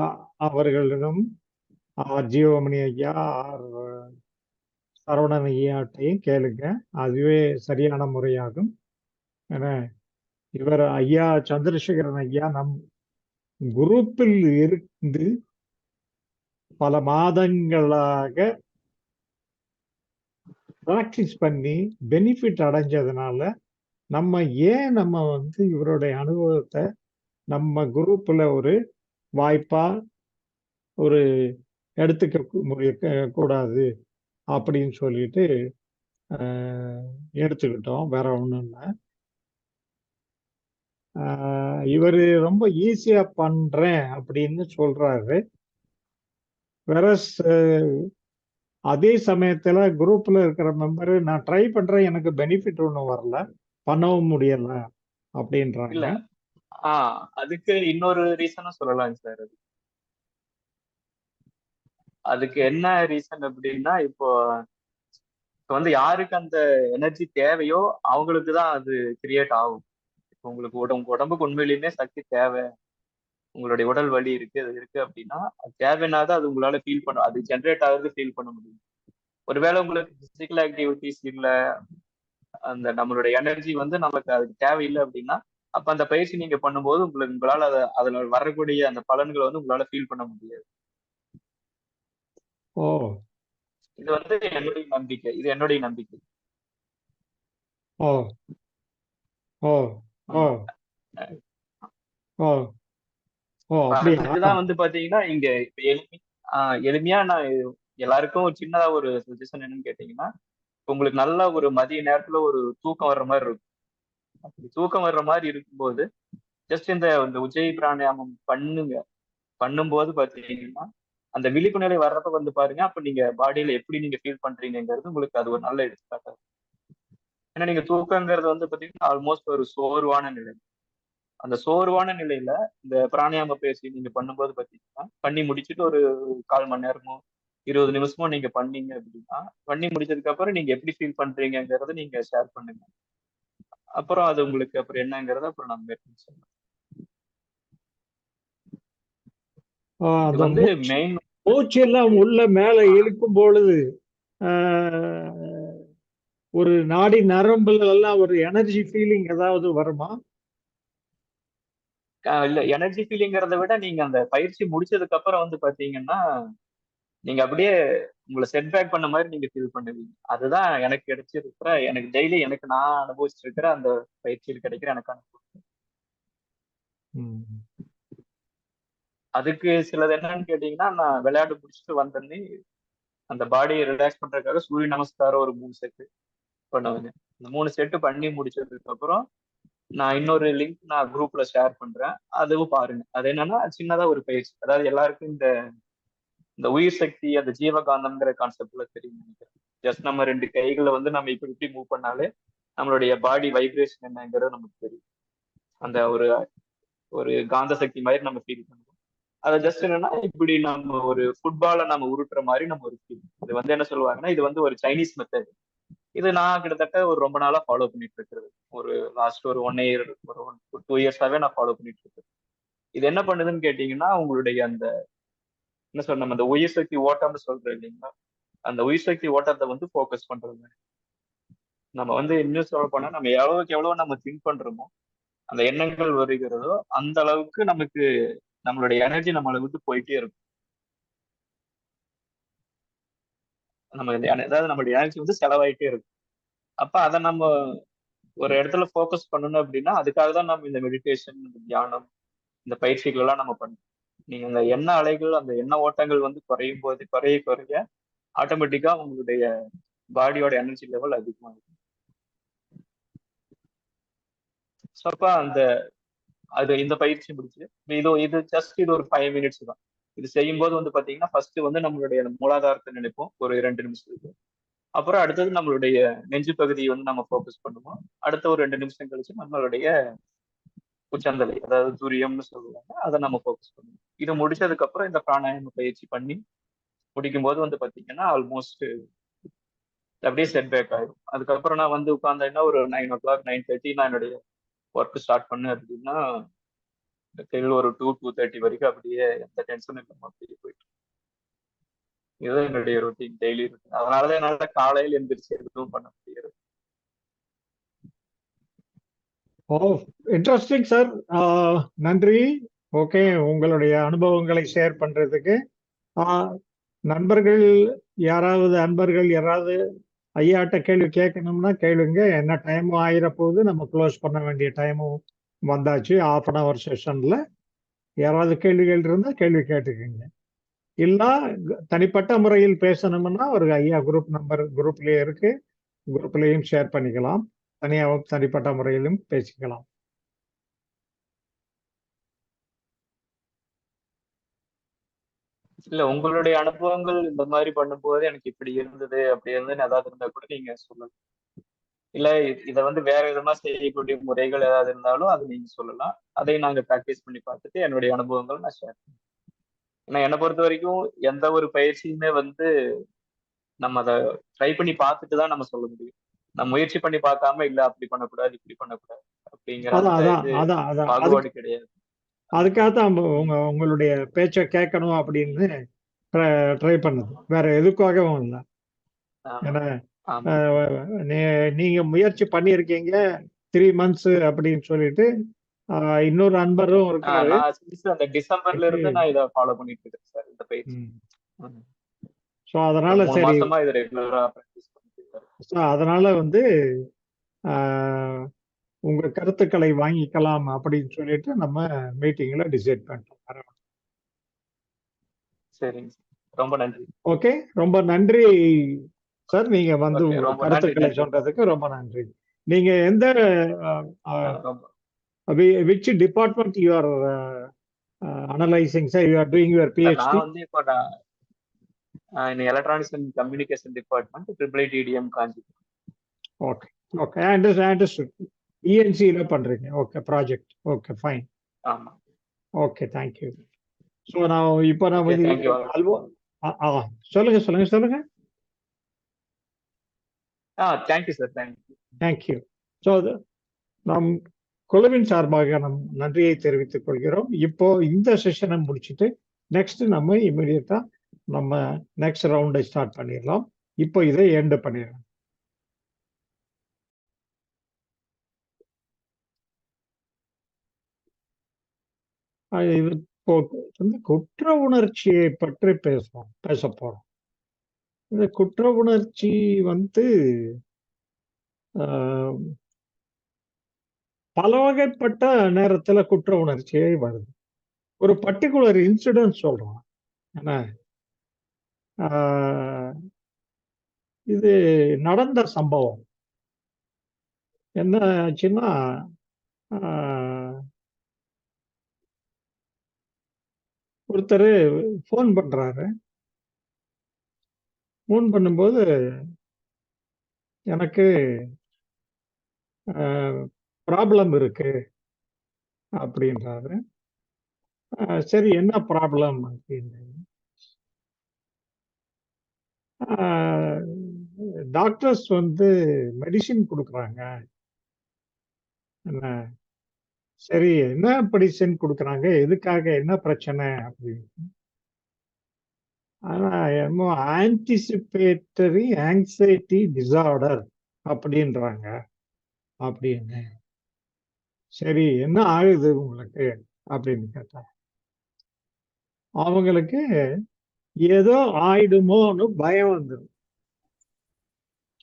அவர்களிடம், ஜீவமணி ஐயா, சரவணன் ஐயாட்டையும் கேளுங்க. அதுவே சரியான முறையாகும். ஏன்னா இவர் ஐயா சந்திரசேகரன் ஐயா நம் குரூப்பில் இருந்து பல மாதங்களாக பிராக்டிஸ் பண்ணி பெனிஃபிட் அடைஞ்சதுனால நம்ம வந்து இவருடைய அனுபவத்தை நம்ம குரூப்ல ஒரு வாய்ப்பா ஒரு எடுத்துக்க கூடாது அப்படின்னு சொல்லிட்டு எடுத்துக்கிட்டோம். வேற ஒண்ணும் இல்லை. இவரு ரொம்ப ஈஸியா பண்றேன் அப்படின்னு சொல்றாரு. வேற அதே சமயத்துல குரூப்ல இருக்கிற மெம்பரு நான் ட்ரை பண்றேன், எனக்கு பெனிஃபிட் ஒன்றும் வரல, பண்ணவும் முடியல அப்படின்றாங்க. இல்ல, அதுக்கு இன்னொரு ரீசனும் சொல்லலாம் சார். அதுக்கு என்ன ரீசன் அப்படின்னா, இப்போ வந்து யாருக்கு அந்த எனர்ஜி தேவையோ அவங்களுக்கு தான் அது கிரியேட் ஆகும். இப்போ உங்களுக்கு உடம்புக்கு உண்மையிலுமே சக்தி தேவை, உங்களுடைய உடல் வலி இருக்கு, அது இருக்கு அப்படின்னா, அது தேவைன்னாதான் அது உங்களால ஃபீல் பண்ண, அது ஜென்ரேட் ஆகுறது ஃபீல் பண்ண முடியும். ஒருவேளை உங்களுக்கு பிசிக்கல் ஆக்டிவிட்டிஸ் இல்ல, அந்த நம்மளுடைய எனர்ஜி வந்து நமக்கு அதுக்கு தேவையில்லை அப்படின்னா, அப்ப அந்த பயிற்சி நீங்க பண்ணும்போது உங்களால அதுல வரக்கூடிய அந்த பலன்களை வந்து உங்களால ஃபீல் பண்ண முடியாது. இது வந்து என்னுடைய நம்பிக்கை, இது என்னுடைய நம்பிக்கை. ஓ ஓ ஓ ஓ ஓ அப்படியா? அதுதான் வந்து பாத்தீங்கன்னா இங்க எளிமையா நான் எல்லாருக்கும் சின்னதா ஒரு சஜஷன் என்னன்னு கேட்டீங்கன்னா, உங்களுக்கு நல்ல ஒரு மதிய நேரத்துல ஒரு தூக்கம் வர்ற மாதிரி இருக்கும். அப்படி தூக்கம் வர்ற மாதிரி இருக்கும்போது ஜஸ்ட் இந்த உஜ்ஜயி பிராணாயாமம் பண்ணுங்க. பண்ணும்போது பாத்தீங்கன்னா அந்த விழிப்பு நிலை வர்றப்ப வந்து பாருங்க, அப்ப நீங்க பாடியில எப்படி நீங்க ஃபீல் பண்றீங்கிறது உங்களுக்கு அது ஒரு நல்ல எடுத்துக்காட்டு. ஏன்னா நீங்க தூக்கங்கிறது வந்து பாத்தீங்கன்னா ஆல்மோஸ்ட் ஒரு சோர்வான நிலை. அந்த சோர்வான நிலையில இந்த பிராணாயாம பயிற்சி நீங்க பண்ணும்போது பாத்தீங்கன்னா, பண்ணி முடிச்சுட்டு ஒரு 1/4 மணி நேரமோ 20 நிமிஷமோ நீங்க பண்ணீங்க அப்படின்னா, பண்ணி முடிச்சதுக்கு அப்புறம் நீங்க எப்படி ஃபீல் பண்றீங்கிறத நீங்க ஷேர் பண்ணுங்க. அப்புறம் அது உங்களுக்கு அப்புறம் என்னங்கிறத அப்புறம் நம்ம மேற்கொண்டு சொல்லலாம். இது வந்து மெயின் மூச்சு எல்லாம் உள்ள மேல இழுக்கும் பொழுது ஒரு நாடி நரம்புல எல்லாம் ஒரு எனர்ஜி ஃபீலிங் ஏதாவது வருமா? இல்ல, எனர்ஜி ஃபீலிங்கிறத விட நீங்க அந்த பயிற்சி முடிச்சதுக்கு அப்புறம் வந்து பாத்தீங்கன்னா, நீங்க அப்படியே உங்களை செட் பேக் பண்ண மாதிரி நீங்க ஃபீல் பண்ணுவீங்க. அதுதான் எனக்கு கிடைச்சிருக்கிற, எனக்கு டெய்லி எனக்கு நான் அனுபவிச்சிருக்கிற அந்த பயிற்சியில் கிடைக்கிற எனக்கு அனுபவம். அதுக்கு சிலது என்னன்னு கேட்டீங்கன்னா, நான் விளையாட்டு முடிச்சுட்டு வந்தோனே அந்த பாடியை ரிலாக்ஸ் பண்றதுக்காக சூரிய நமஸ்காரம் ஒரு 3 செட் பண்ணுவேங்க. இந்த 3 செட் பண்ணி முடிச்சதுக்கு அப்புறம் நான் இன்னொரு லிங்க் நான் குரூப்ல ஷேர் பண்றேன். அதுவும் பாருங்க. அது என்னன்னா சின்னதா ஒரு பயிற்சி. அதாவது எல்லாருக்கும் இந்த இந்த உயிர் சக்தி, அந்த ஜீவகாந்தம்ங்கிற கான்செப்ட்ல தெரியும் நினைக்கிறேன். ஜஸ்ட் நம்ம 2 கைகள வந்து நம்ம இப்படி இப்படி மூவ் பண்ணாலே நம்மளுடைய பாடி வைப்ரேஷன் என்னங்கிறது நமக்கு தெரியும். அந்த ஒரு ஒரு காந்த சக்தி மாதிரி நம்ம ஃபீல் பண்ணுவோம். அது ஜஸ்ட் என்னன்னா இப்படி நம்ம ஒரு ஃபுட்பால நம்ம உருட்டுற மாதிரி நம்ம ஒரு ஃபீல். இது வந்து என்ன சொல்லுவாங்கன்னா, இது வந்து ஒரு சைனீஸ் மெத்தட். இது நான் கிட்டத்தட்ட ஒரு ரொம்ப நாளா ஃபாலோ பண்ணிட்டு இருக்கிறது. ஒரு லாஸ்ட் ஒரு 1 இயர் ஒரு 2 இயர்ஸாவே நான் ஃபாலோ பண்ணிட்டு இருக்கேன். இது என்ன பண்ணுதுன்னு கேட்டீங்கன்னா, உங்களுடைய அந்த என்ன சொல்ற நம்ம அந்த உயிர் சக்தி ஓட்டம்னு சொல்றோம் இல்லைங்களா? அந்த உயிர் சக்தி ஓட்டத்தை வந்து ஃபோக்கஸ் பண்றது. நம்ம வந்து இன்னும் சொல்ல போனா நம்ம எவ்வளவுக்கு எவ்வளவு நம்ம திங்க் பண்றோமோ, அந்த எண்ணங்கள் வருகிறதோ, அந்த அளவுக்கு நமக்கு நம்மளுடைய எனர்ஜி நம்மளை விட்டு போயிட்டே இருக்கும். நம்ம அதாவது நம்மளுடைய எனர்ஜி வந்து செலவாயிட்டே இருக்கும். அப்ப அதை நம்ம ஒரு இடத்துல ஃபோக்கஸ் பண்ணணும் அப்படின்னா, அதுக்காக தான் நம்ம இந்த மெடிடேஷன், இந்த தியானம், இந்த பயிற்சிகள் எல்லாம் நம்ம பண்ணணும். நீங்க அந்த எண்ண அலைகள், அந்த எண்ண ஓட்டங்கள் வந்து குறையும் போது குறைய குறைய ஆட்டோமேட்டிக்கா உங்களுடைய பாடியோட எனர்ஜி லெவல் அதிகமாகும். ஸோ அப்ப அந்த அது இந்த பயிற்சி முடிச்சு இது ஜஸ்ட் இது ஒரு 5 மினிட்ஸ் தான். இது செய்யும்போது வந்து பாத்தீங்கன்னா ஃபர்ஸ்ட் வந்து நம்மளுடைய மூலாதாரத்தை நினைப்போம் ஒரு 2 நிமிஷத்துக்கு. அப்புறம் அடுத்தது நம்மளுடைய நெஞ்சு பகுதியை வந்து நம்ம ஃபோக்கஸ் பண்ணுவோம். அடுத்த ஒரு 2 நிமிஷம் கழிச்சு நம்மளுடைய உச்சந்தலை, அதாவது துரியம்னு சொல்லுவாங்க, அதை நம்ம ஃபோக்கஸ் பண்ணுவோம். இது முடிச்சதுக்கு அப்புறம் இந்த பிராணாயாம பயிற்சி பண்ணி முடிக்கும் போது வந்து பாத்தீங்கன்னா ஆல்மோஸ்ட் அப்படியே செட் பேக் ஆயிடும். அதுக்கப்புறம் நான் வந்து உட்கார்ந்தேன்னா ஒரு 9 o'clock 9:30 நான் என்னுடைய ஒர்க் ஸ்டார்ட் பண்ணேன் அப்படின்னா ஒரு 2-2:30 வரைக்கும் அப்படியே எந்த டென்ஷனும் இல்லாம அப்படியே போயிட்டு இதுதான் என்னுடைய ரொட்டீன், டெய்லி ரொட்டீன். அதனாலதான் என்னால காலையில் எந்திரிச்சு எதுவும் பண்ண முடியாது. ஓ, இன்ட்ரெஸ்டிங் சார். நன்றி. ஓகே, உங்களுடைய அனுபவங்களை ஷேர் பண்றதுக்கு. நண்பர்கள் யாராவது ஐயாட்ட கேள்வி கேட்கணும்னா கேளுங்க. என்ன டைமும் ஆயிர போது நம்ம க்ளோஸ் பண்ண வேண்டிய டைமும் வந்தாச்சு. 1/2 செஷன்ல யாராவது கேள்விகள் இருந்தா கேள்வி கேட்டுக்கோங்க. இல்ல தனிப்பட்ட முறையில் பேசணும்னா ஒரு ஐயா குரூப் நம்பர் குரூப்லயே இருக்கு, குரூப்லயும் ஷேர் பண்ணிக்கலாம். தனியாகவும் தனிப்பட்ட முறையிலும் பேசிக்கலாம். இல்ல உங்களுடைய அனுபவங்கள் இந்த மாதிரி பண்ணும்போது எனக்கு இப்படி இருந்தது அப்படி இருந்ததுன்னு ஏதாவது இருந்தா கூட நீங்க சொல்லலாம். இல்ல இதை வந்து வேற விதமா செய்யக்கூடிய முறைகள் ஏதாவது இருந்தாலும் அது நீங்க சொல்லலாம். அதையும் நாங்க ப்ராக்டிஸ் பண்ணி பார்த்துட்டு என்னுடைய அனுபவங்கள் நான் ஷேர் பண்ணுறேன். ஏன்னா என்னை பொறுத்த வரைக்கும் எந்த ஒரு பயிற்சியுமே வந்து நம்ம அதை ட்ரை பண்ணி பார்த்துட்டு தான் நம்ம சொல்ல முடியும். நம்ம முயற்சி பண்ணி பார்க்காம இல்ல அப்படி பண்ணக்கூடாது இப்படி பண்ணக்கூடாது அப்படிங்கிற அந்த இது பாகுபாடு கிடையாது. அதுக்காகத்தான் உங்களுடைய பேச்சை கேட்கணும் அப்படின்னு ட்ரை பண்ணுது, வேற எதுக்காகவும் இல்லை. ஏன்னா நீங்க முயற்சி பண்ணியிருக்கீங்க 3 months அப்படின்னு சொல்லிட்டு இன்னொரு அன்பரும் இருக்காரு. அந்த டிசம்பர்ல இருந்து நான் இதை ஃபாலோ பண்ணிட்டு இருக்கேன் சார், இந்த பயிற்சி. ஸோ அதனால சரி, அதனால வந்து உங்க கருத்துக்களை வாங்கிக்கலாம் அப்படின்னு சொல்லிட்டு நம்ம மீட்டிங்ல டிசைட் பண்ணிட்டோம். சரிங்க, ரொம்ப நன்றி. ஓகே, ரொம்ப நன்றி சார். நீங்க வந்து உங்க கருத்துக்களை சொல்றதுக்கு ரொம்ப நன்றி. நீங்க எந்த which department you are analyzing, sir? You are doing your PhD? நான் வந்து இப்போ in electronics and communication department, IIIT DDM Kanchipuram. Okay, okay, I understood. ENC ல பண்றீங்க. Okay, project. Okay, fine. ஆமா. Okay, thank you. So now இப்போ நான் சொல்லுங்க. Thank you sir, thank you. So நாம் குழுவின் சார்பாக நம் நன்றியை தெரிவித்துக் கொள்கிறோம். இப்போ இந்த செஷனை முடிச்சுட்டு நெக்ஸ்ட் நம்ம இமிடியட்டா நம்ம நெக்ஸ்ட் ரவுண்டை ஸ்டார்ட் பண்ணிடலாம். இப்போ இதை எண்ட் பண்ணிடலாம். இப்போ வந்து குற்ற உணர்ச்சியை பற்றி பேச போறோம். இந்த குற்ற உணர்ச்சி வந்து பல வகைப்பட்ட நேரத்துல குற்ற உணர்ச்சியே வருது. ஒரு பர்ட்டிகுலர் இன்சிடென்ட் சொல்றோம். என்ன, ஆ, இது நடந்த சம்பவம். என்ன ஆச்சுன்னா, ஆ, ஒருத்தரு ஃபோன் பண்றாரு. ஃபோன் பண்ணும்போது, "எனக்கு அ ப்ராப்ளம் இருக்கு" அப்படின்றாரு. சரி என்ன ப்ராப்ளம் அப்படின்னு. ஆ, டாக்டர்ஸ் வந்து மெடிசின் குடுக்குறாங்க. என்ன, சரி என்ன மெடிசின் குடுக்குறாங்க? எதுக்காக? என்ன பிரச்சனை? அப்படின்னு. ஆனா என்னமோ ஆன்டிசிபேட்டரி ஆங்சைட்டி டிஸார்டர் அப்படின்றாங்க அப்படின்னு. சரி என்ன ஆகுது உங்களுக்கு? அப்படின்னு கேட்டா. அவங்களுக்கு ஏதோ ஆயிடுமோன்னு பயம் வந்துரும்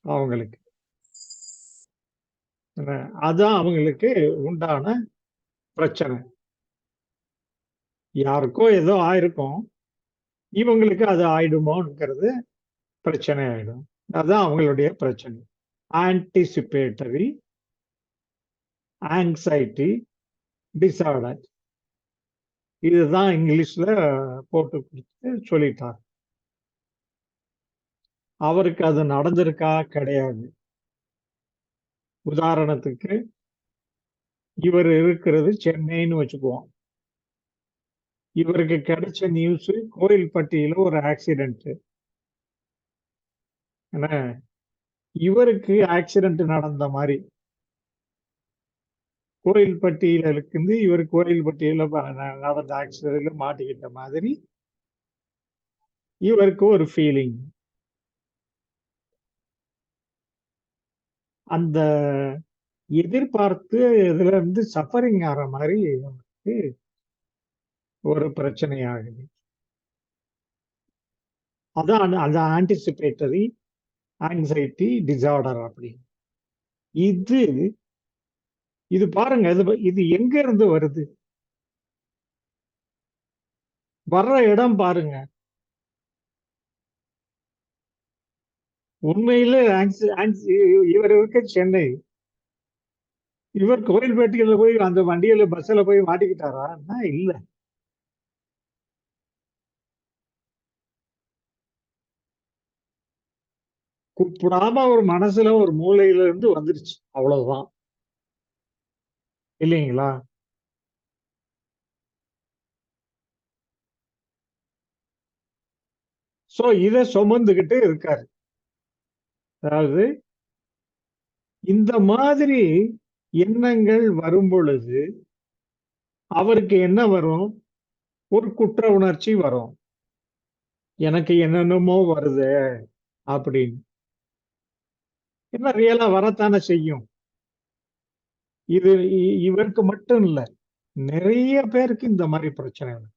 அவங்களுக்கு. என்ன, அதான் அவங்களுக்கு உண்டான பிரச்சனை. யாருக்கோ ஏதோ ஆயிருக்கும். இவங்களுக்கு அது ஆயிடுமோங்கிறது பிரச்சனை ஆயிடும். அதான் அவங்களுடைய பிரச்சனை. Anticipatory anxiety disorder. இதுதான் இங்கிலீஷ்ல போட்டு குடுத்து சொல்லிட்டார். அவருக்கு அது நடந்திருக்கா? கிடையாது. உதாரணத்துக்கு, இவர் இருக்கிறது சென்னைன்னு வச்சுக்குவோம். இவருக்கு கிடைச்ச நியூஸ் கோயில்பட்டியில ஒரு ஆக்சிடென்ட். என்ன, இவருக்கு ஆக்சிடென்ட் நடந்த மாரி. கோயில்பட்டியில இருக்குது, இவர் கோயில்பட்டியில நடந்த ஆக்சிடென்ட்ல மாட்டிக்கிட்ட மாதிரி இவருக்கு ஒரு ஃபீலிங். அந்த எதிர்பார்த்து இதுல இருந்து சஃபரிங் ஆற மாரி அவருக்கு ஒரு பிரச்சனை ஆகுது. அதான் அந்த ஆன்டிசிபேட்டரி ஆங்சைட்டி டிஸார்டர் அப்படின்னு. இது இது பாருங்க. இது எங்க இருந்து வருது? வர்ற இடம் பாருங்க. உண்மையிலே ஆங்ஸி ஆங்ஸி இவர் இருக்க சென்னை. இவர் கோயில்பேட்டையில போய் அந்த வண்டியில பஸ்ல போய் மாட்டிக்கிட்டாரா? இல்ல. கூப்பிடாம ஒரு மனசுல ஒரு மூலையில இருந்து வந்துருச்சு. அவ்வளவுதான். இல்லைங்களா? சோ இத சுமந்துகிட்டு இருக்காரு. அதாவது இந்த மாதிரி எண்ணங்கள் வரும்பொழுது, அவருக்கு என்ன வரும்? ஒரு குற்ற உணர்ச்சி வரும். எனக்கு என்னென்னமோ வருதே அப்படின்னு. என்ன ரியலா வரத்தானே செய்யும். இது இவருக்கு மட்டும் இல்ல. நெறைய பேருக்கு இந்த மாரி பிரச்சனை இருக்கு.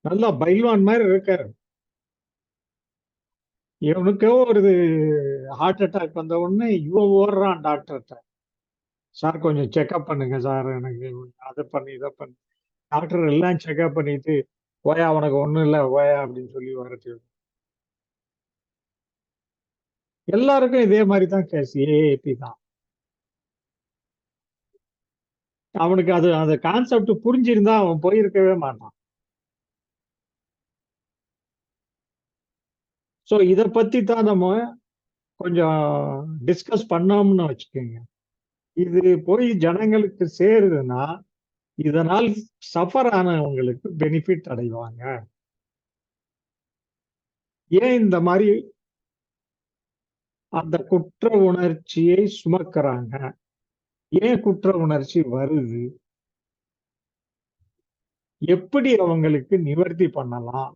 நல்லா பைல்வான் மாரி இருக்காரு. இவனுக்கோ ஒரு ஹார்ட் அட்டாக் வந்த உடனே இவன் ஓடுறான் டாக்டர்ட்ட. சார் கொஞ்சம் செக்கப் பண்ணுங்க சார். எனக்கு அத பண்ணு, இத பண்ணு. டாக்டர் எல்லாம் செக்கப் பண்ணிட்டு, "போயா உனக்கு ஒண்ணும் இல்ல போயா" அப்படின்னு சொல்லி வரச்சு. எல்லாருக்கும் இதே மாரி தான் கேஸ். ஏஏபி தான். அவனுக்கு அது அந்த கான்செப்ட் புரிஞ்சிருந்தா அவன் போயிருக்கவே மாட்டான். சோ இத பத்தி தான் நம்ம கொஞ்சம் டிஸ்கஸ் பண்ணோம்னு வச்சுக்கங்க. இது போய் ஜனங்களுக்கு சேருதுன்னா, இதனால் சஃபர் ஆனவங்களுக்கு பெனிஃபிட் அடைவாங்க. ஏன் இந்த மாரி அந்த குற்ற உணர்ச்சியை சுமக்குறாங்க? ஏன் குற்ற உணர்ச்சி வருது? எப்படி அவங்களுக்கு நிவர்த்தி பண்ணலாம்?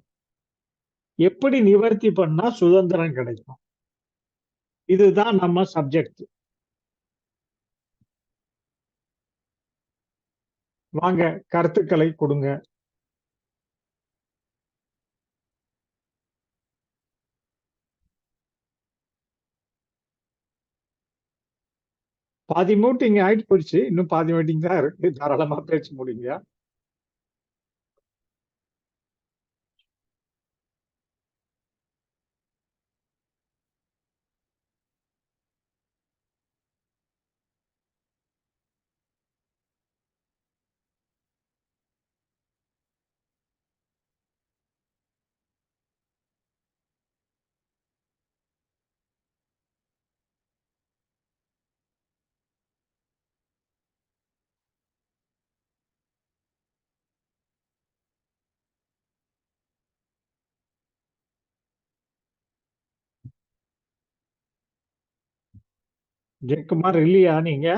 எப்படி நிவர்த்தி பண்ணா சுதந்திரம் கிடைக்கும்? இதுதான் நம்ம சப்ஜெக்ட். வாங்க கருத்துக்களை கொடுங்க. பாதி மீட்டிங் ஆயிட்டு போயிடுச்சு. இன்னும் பாதி மீட்டிங் தான் இருக்கு. தாராளமா பேச முடியுங்க. ஜெயக்குமார் இல்லையா நீங்க?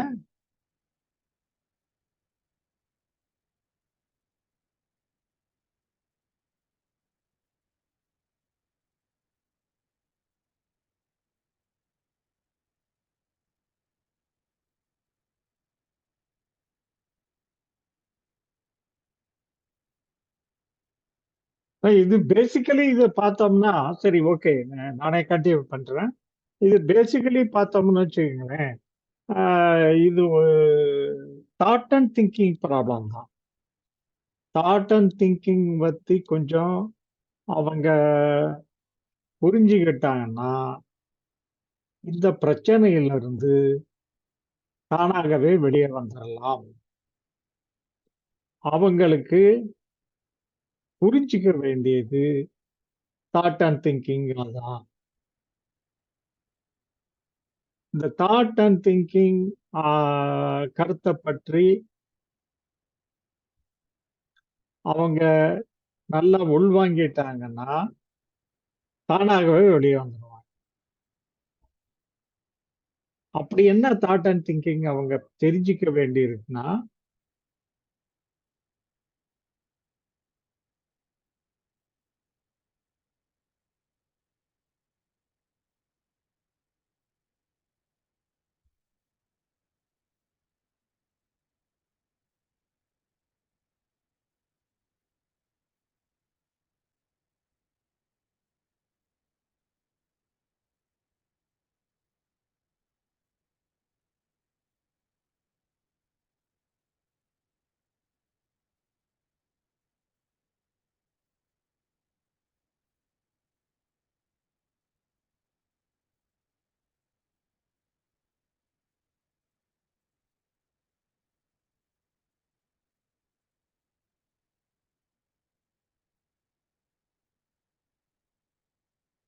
இது பேசிக்கலி இது பார்த்தோம்னா, சரி ஓகே. நானே கன்டினியூ பண்றேன். இது பேசிக்கலி பார்த்தோம்னு வச்சுக்கங்களேன், இது ஒரு தாட் அண்ட் திங்கிங் ப்ராப்ளம் தான். தாட் அண்ட் திங்கிங் பத்தி கொஞ்சம் அவங்க புரிஞ்சுக்கிட்டாங்கன்னா, இந்த பிரச்சனையிலிருந்து தானாகவே வெளியே வந்துரலாம். அவங்களுக்கு புரிஞ்சுக்க வேண்டியது தாட் அண்ட் திங்கிங்ல தான். இந்த தாட் அண்ட் திங்கிங் கருத்தை பற்றி அவங்க நல்லா உள்வாங்கிட்டாங்கன்னா, தானாகவே வெளியே வந்துருவாங்க. அப்படி என்ன தாட் அண்ட் திங்கிங் அவங்க தெரிஞ்சுக்க வேண்டியிருக்குன்னா,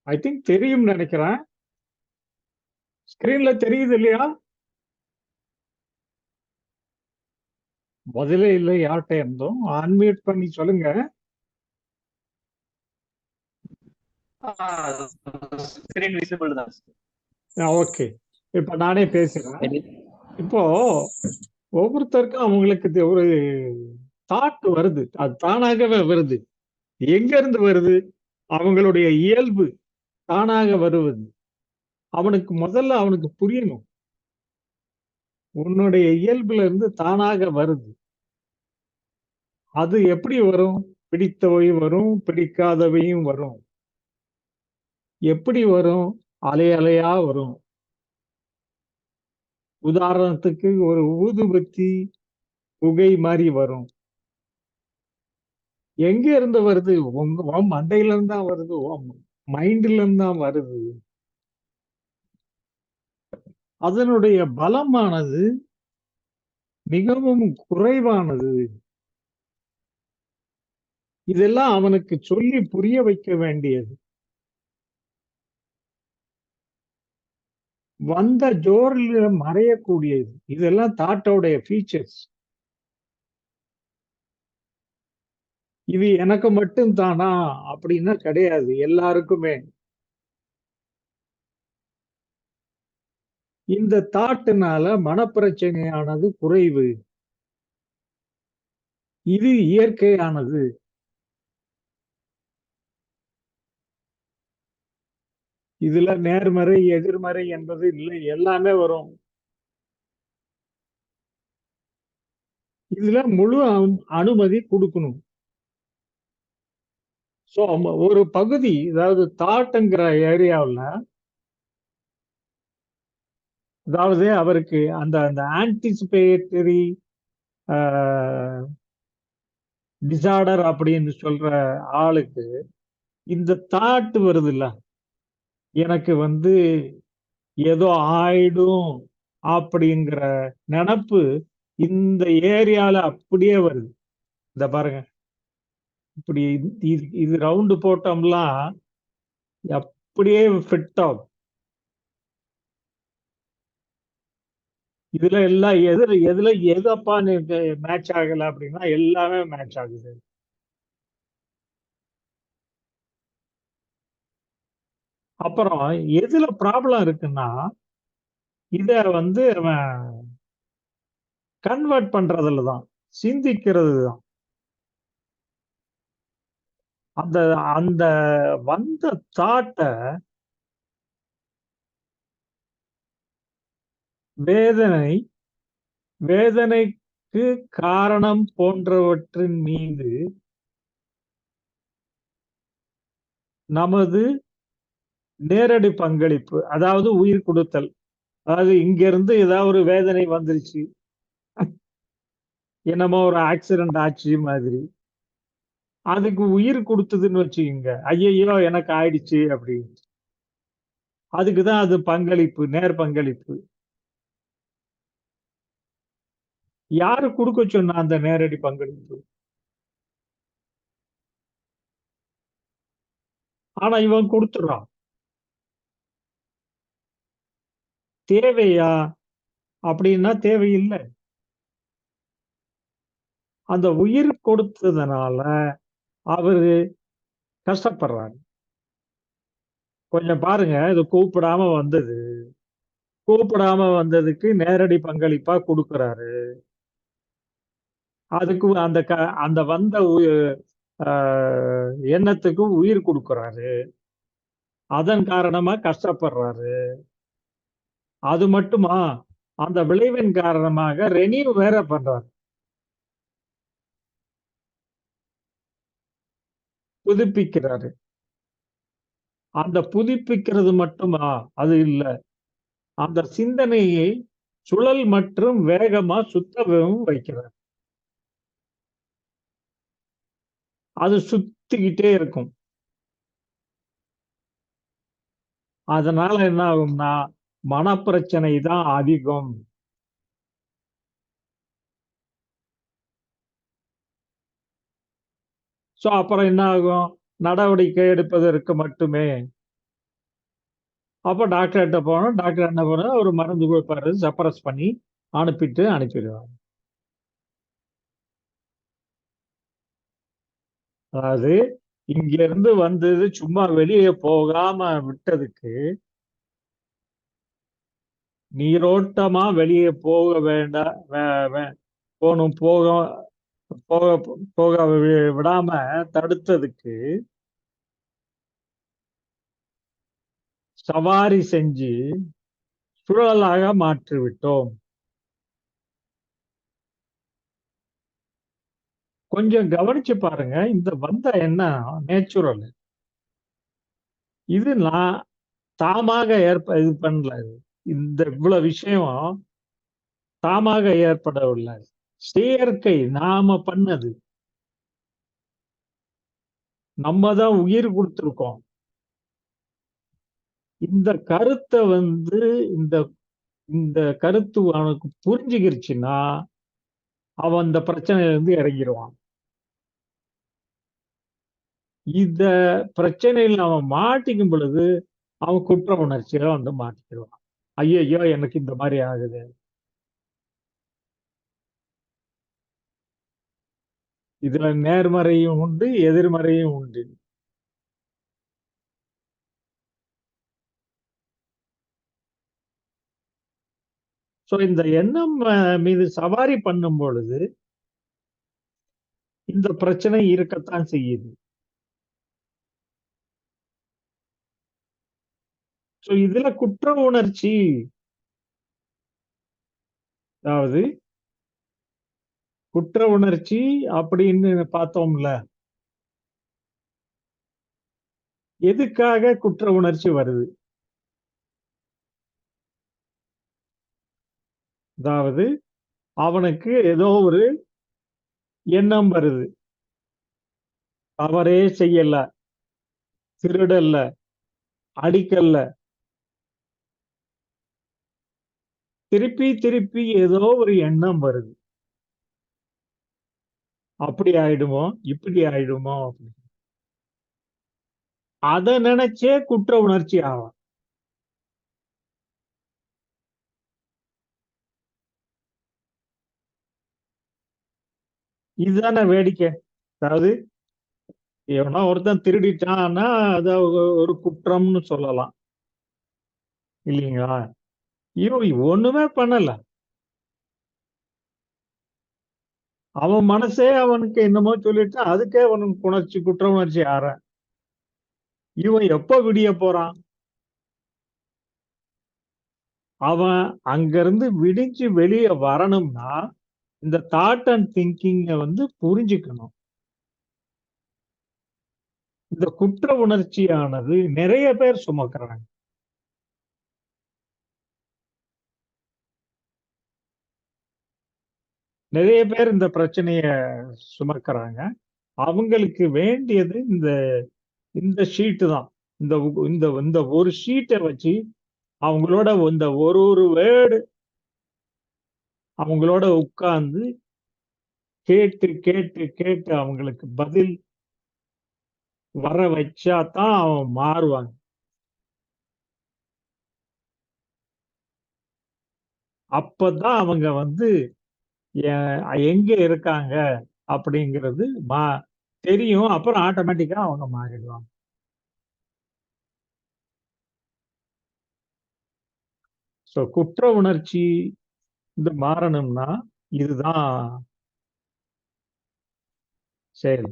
ஐ திங்க் தெரியும்னு நினைக்கிறேன். ஸ்கிரீன்ல தெரியுது இல்லையா? பதிலே இல்லை யார்கிட்ட இருந்தும். அன்மியூட் பண்ணி சொல்லுங்க. ஸ்கிரீன் விசிபிள் தான். ஓகே. இப்ப நானே பேசுறேன். சரி. இப்போ ஒவ்வொருத்தருக்கும் அவங்களுக்கு ஒரு தாட் வருது. அது தானாகவே வருது. எங்க இருந்து வருது? அவங்களுடைய இயல்பு தானாக வருவது. அவனுக்கு புரியணும். உன்னுடைய இயல்புல இருந்து தானாக வருது. அது எப்படி வரும்? பிடித்தவையும் வரும், பிடிக்காதவையும் வரும். எப்படி வரும்? அலை அலையா வரும். உதாரணத்துக்கு ஒரு ஊதுபத்தி புகை மாரி வரும். எங்க இருந்து வருது? உன் மண்டையில இருந்து தான் வருது. உன் மைண்ட்ல இருந்து தான் வருது. அதனுடைய பலமானது மிகவும் குறைவானது. இதெல்லாம் அவனுக்கு சொல்லி புரிய வைக்க வேண்டியது. வந்த ஜோர்ல மறையக்கூடியது. இதெல்லாம் தாட்டோடைய ஃபீச்சர்ஸ். இது எனக்கு மட்டும் தானா அப்படின்னா கிடையாது. எல்லாருக்குமே. இந்த தாட்டுனால மனப்பிரச்சனையானது குறைவு. இது இயற்கையானது. இதுல நேர்மறை, எதிர்மறை என்பது இல்லை. எல்லாமே வரும். இதுல முழு அனுமதி கொடுக்கணும். சோ ஒரு பகுதி, அதாவது தாட்ங்கிற ஏரியாவுல அதாவது அவருக்கு அந்த அந்த ஆன்டிசிபேட்டரி டிசார்டர் அப்படின்னு சொல்ற ஆளுக்கு இந்த தாட் வருது இல்ல, எனக்கு வந்து ஏதோ ஆயிடும் அப்படிங்கிற நினப்பு இந்த ஏரியால அப்படியே வருது. இந்த பாருங்க, இப்படி இது ரவுண்டு போட்டோம்லாம் அப்படியே ஃபிட் ஆகும். இதுல எல்லாம் எதுல எதப்பா மேட்ச் ஆகல அப்படின்னா எல்லாமே மேட்ச் ஆகுது. அப்புறம் எதுல ப்ராப்ளம் இருக்குன்னா, இத வந்து அவன் கன்வெர்ட் பண்றதுல தான், சிந்திக்கிறது தான். அந்த அந்த வந்த தாட்ட வேதனை, வேதனைக்கு காரணம் போன்றவற்றின் மீது நமது நேரடி பங்களிப்பு, அதாவது உயிர் குடுத்தல். அதாவது இங்கிருந்து ஏதாவது ஒரு வேதனை வந்துருச்சு, என்னமோ ஒரு ஆக்சிடென்ட் ஆச்சு மாதிரி. அதுக்கு உயிர் குடுத்ததுன்னு வச்சுக்கங்க. ஐயையோ! எனக்கு ஆயிடுச்சு அப்படின்னு. அதுக்கு தான் அது பங்களிப்பு, நேர் பங்களிப்பு. யாரு குடுக்க சொன்னா அந்த நேரடி பங்களிப்பு? ஆனா இவன் குடுத்துடுறான். தேவையா? அப்படின்னா தேவையில்ல. அந்த உயிர் கொடுத்ததுனால அவரு கஷ்டப்படுறாரு. கொஞ்சம் பாருங்க, இது கூப்பிடாம வந்தது. கூப்பிடாம வந்ததுக்கு நேரடி பங்களிப்பா குடுக்குறாரு. அதுக்கு அந்த வந்த அ எண்ணத்துக்கு உயிர் குடுக்குறாரு. அதன் காரணமா கஷ்டப்படுறாரு. அது மட்டுமா? அந்த விளைவின் காரணமாக ரெனியூ வேற பண்றாரு. புதுப்பிக்கிறாரு. அந்த புதுப்பிக்கிறது மட்டுமா? அது இல்ல. அந்த சிந்தனையை சுழல் மற்றும் வேகமா சுத்தவும் வைக்கிறார். அது சுத்திக்கிட்டே இருக்கும். அதனால என்ன ஆகும்னா, மனப்பிரச்சனை தான் அதிகம். அப்புறம் என்ன ஆகும்? நடவடிக்கை எடுப்பதற்கு மட்டுமே. அப்ப டாக்டர்ட்ட போனோம். டாக்டர் என்ன பண்ணுவாரு? ஒரு மருந்து குடுப்பாரு. சப்ரஸ் பண்ணி அனுப்பிடுவாங்க. அதாவது இங்கிருந்து வந்தது சும்மா வெளிய போகாம விட்டதுக்கு, நீரோட்டமா வெளிய போக வேண்டாம் வே வே போணும் போக போக விடாம தடுத்ததுக்கு, சவாரி செஞ்சு சுழலாக மாற்றிவிட்டோம். கொஞ்சம் கவனிச்சு பாருங்க. இந்த வந்த எண்ணம் நேச்சுரல். இது நான் தாமாக இது பண்ணல இது. இந்த இவ்வளவு விஷயம் தாமாக ஏற்படவில்லை. செயற்கை நாம பண்ணது. நம்ம தான் உயிர் குடுத்திருக்கோம். இந்த கருத்த வந்து இந்த இந்த கருத்து அவனுக்கு புரிஞ்சுகிருச்சுன்னா, அவன் அந்த பிரச்சனையில இருந்து இறங்கிருவான். இத பிரச்சனையில அவன் மாட்டிக்கும் பொழுது, அவன் குற்ற உணர்ச்சியில வந்து மாட்டிக்கிருவான். ஐயய்யோ! எனக்கு இந்த மாரி ஆகுது. இதுல நேர்மறையும் உண்டு, எதிர்மறையும் உண்டு. இந்த எண்ணம் மீது சவாரி பண்ணும் பொழுது, இந்த பிரச்சனை இருக்கத்தான் செய்யுது. இதுல குற்ற உணர்ச்சி, அதாவது குற்ற உணர்ச்சி அப்படின்னு பார்த்தோம்ல, எதுக்காக குற்ற உணர்ச்சி வருது? அதாவது அவனுக்கு ஏதோ ஒரு எண்ணம் வருது, தவறே செய்யல, திருடல்ல, அடிக்கல்ல, திருப்பி திருப்பி ஏதோ ஒரு எண்ணம் வருது. அப்படி ஆயிடுமோ, இப்படி ஆயிடுமோ, அதை நினைச்சே குற்ற உணர்ச்சி ஆகும். இதுதானே வேடிக்கை. அதாவது எவனா ஒருத்தன் திருடிட்டான்னா அத ஒரு குற்றம்னு சொல்லலாம் இல்லைங்களா? இவன் ஒண்ணுமே பண்ணல, அவன் மனசே அவனுக்கு என்னமோ சொல்லிட்டு அதுக்கே அவனுக்கு குற்ற உணர்ச்சி ஆற. இவன் எப்ப விடிய போறான்? அவன் அங்கிருந்து விடிஞ்சு வெளியே வரணும்னா இந்த தாட் அண்ட் திங்கிங்க புரிஞ்சுக்கணும். இந்த குற்ற உணர்ச்சியானது நிறைய பேர் சுமக்கிறாங்க. நிறைய பேர் இந்த பிரச்சனைய சுமக்கிறாங்க. அவங்களுக்கு வேண்டியது இந்த இந்த ஷீட் தான். இந்த இந்த இந்த ஒரு ஷீட்டை வச்சு அவங்களோட இந்த ஒரு ஒரு வேர்டு அவங்களோட உட்கார்ந்து கேட்டு கேட்டு கேட்டு அவங்களுக்கு பதில் வர வச்சா தான் அவன் மாறுவாங்க. அப்பதான் அவங்க எங்க இருக்காங்க அப்படிங்கிறது தெரியும். அப்புறம் ஆட்டோமேட்டிக்கா அவங்க மாறிடுவாங்க. சோ குற்ற உணர்ச்சி மாறணும்னா இதுதான் சரி.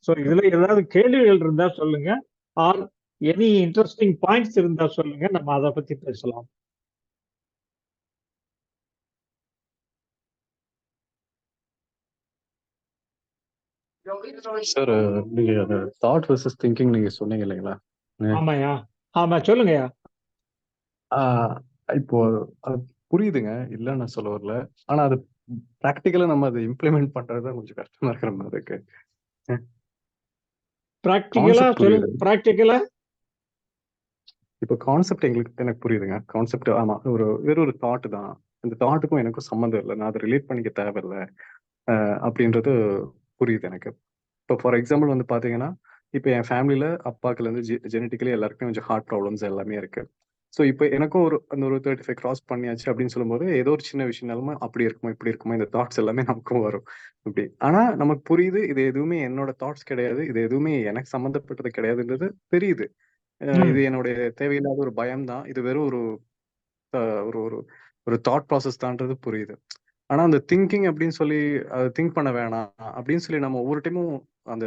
சோ இதுல ஏதாவது கேள்விகள் இருந்தா சொல்லுங்க. ஆர் எனி இன்ட்ரெஸ்டிங் பாயிண்ட்ஸ் இருந்தா சொல்லுங்க, நம்ம அதை பத்தி பேசலாம். சார், நீங்க அந்த தாட் வெர்சஸ் திங்கிங் நீங்க சொன்னீங்க இல்லைங்களா? ஆமாயா, ஆமா, சொல்லுங்கய்யா. இப்போ அது புரியுதுங்க, இல்லைன்னு நான் சொல்ல வரல. ஆனா அது ப்ராக்டிக்கலா நம்ம அதை இம்ப்ளிமெண்ட் பண்றதுதான் கொஞ்சம் கஷ்டமா இருக்கிற மாதிரி இருக்கு. பிராக்டிக்கலா சொல்லுங்க. பிராக்டிக்கலா இப்போ கான்செப்ட் எனக்கு புரியுதுங்க. கான்செப்ட் ஆமா, வேற ஒரு தாட் தான். இந்த தாட்டுக்கும் எனக்கும் சம்மந்தம் இல்லை, நான் அதை ரிலேட் பண்ணிக்க தேவையில்லை அப்படின்றது புரியுது எனக்கு. இப்போ ஃபார் எக்ஸாம்பிள் பாத்தீங்கன்னா, இப்போ என் ஃபேமிலியில அப்பாக்குல இருந்து ஜெனட்டிக்கலி எல்லாருக்குமே கொஞ்சம் ஹார்ட் ப்ராப்ளம்ஸ் எல்லாமே இருக்கு. ஸோ இப்போ எனக்கும் அந்த ஒரு 35 கிராஸ் பண்ணியாச்சு அப்படின்னு சொல்லும்போது ஏதோ ஒரு சின்ன விஷயம்னாலுமே அப்படி இருக்குமா இப்படி இருக்குமா இந்த தாட்ஸ் எல்லாமே நமக்கும் வரும். இப்படி ஆனா நமக்கு புரியுது, இது எதுவுமே என்னோட தாட்ஸ் கிடையாது, இது எதுவுமே எனக்கு சம்மந்தப்பட்டது கிடையாதுன்றது தெரியுது. இது என்னுடைய தேவையில்லாத ஒரு பயம் தான், இது வெறும் ஒரு ஒரு ஒரு ஒரு தாட் ப்ராசஸ் தான்றது புரியுது. ஆனா அந்த திங்கிங் அப்படின்னு சொல்லி திங்க் பண்ண வேணாம் அப்படின்னு சொல்லி நம்ம ஒவ்வொரு டைமும் அந்த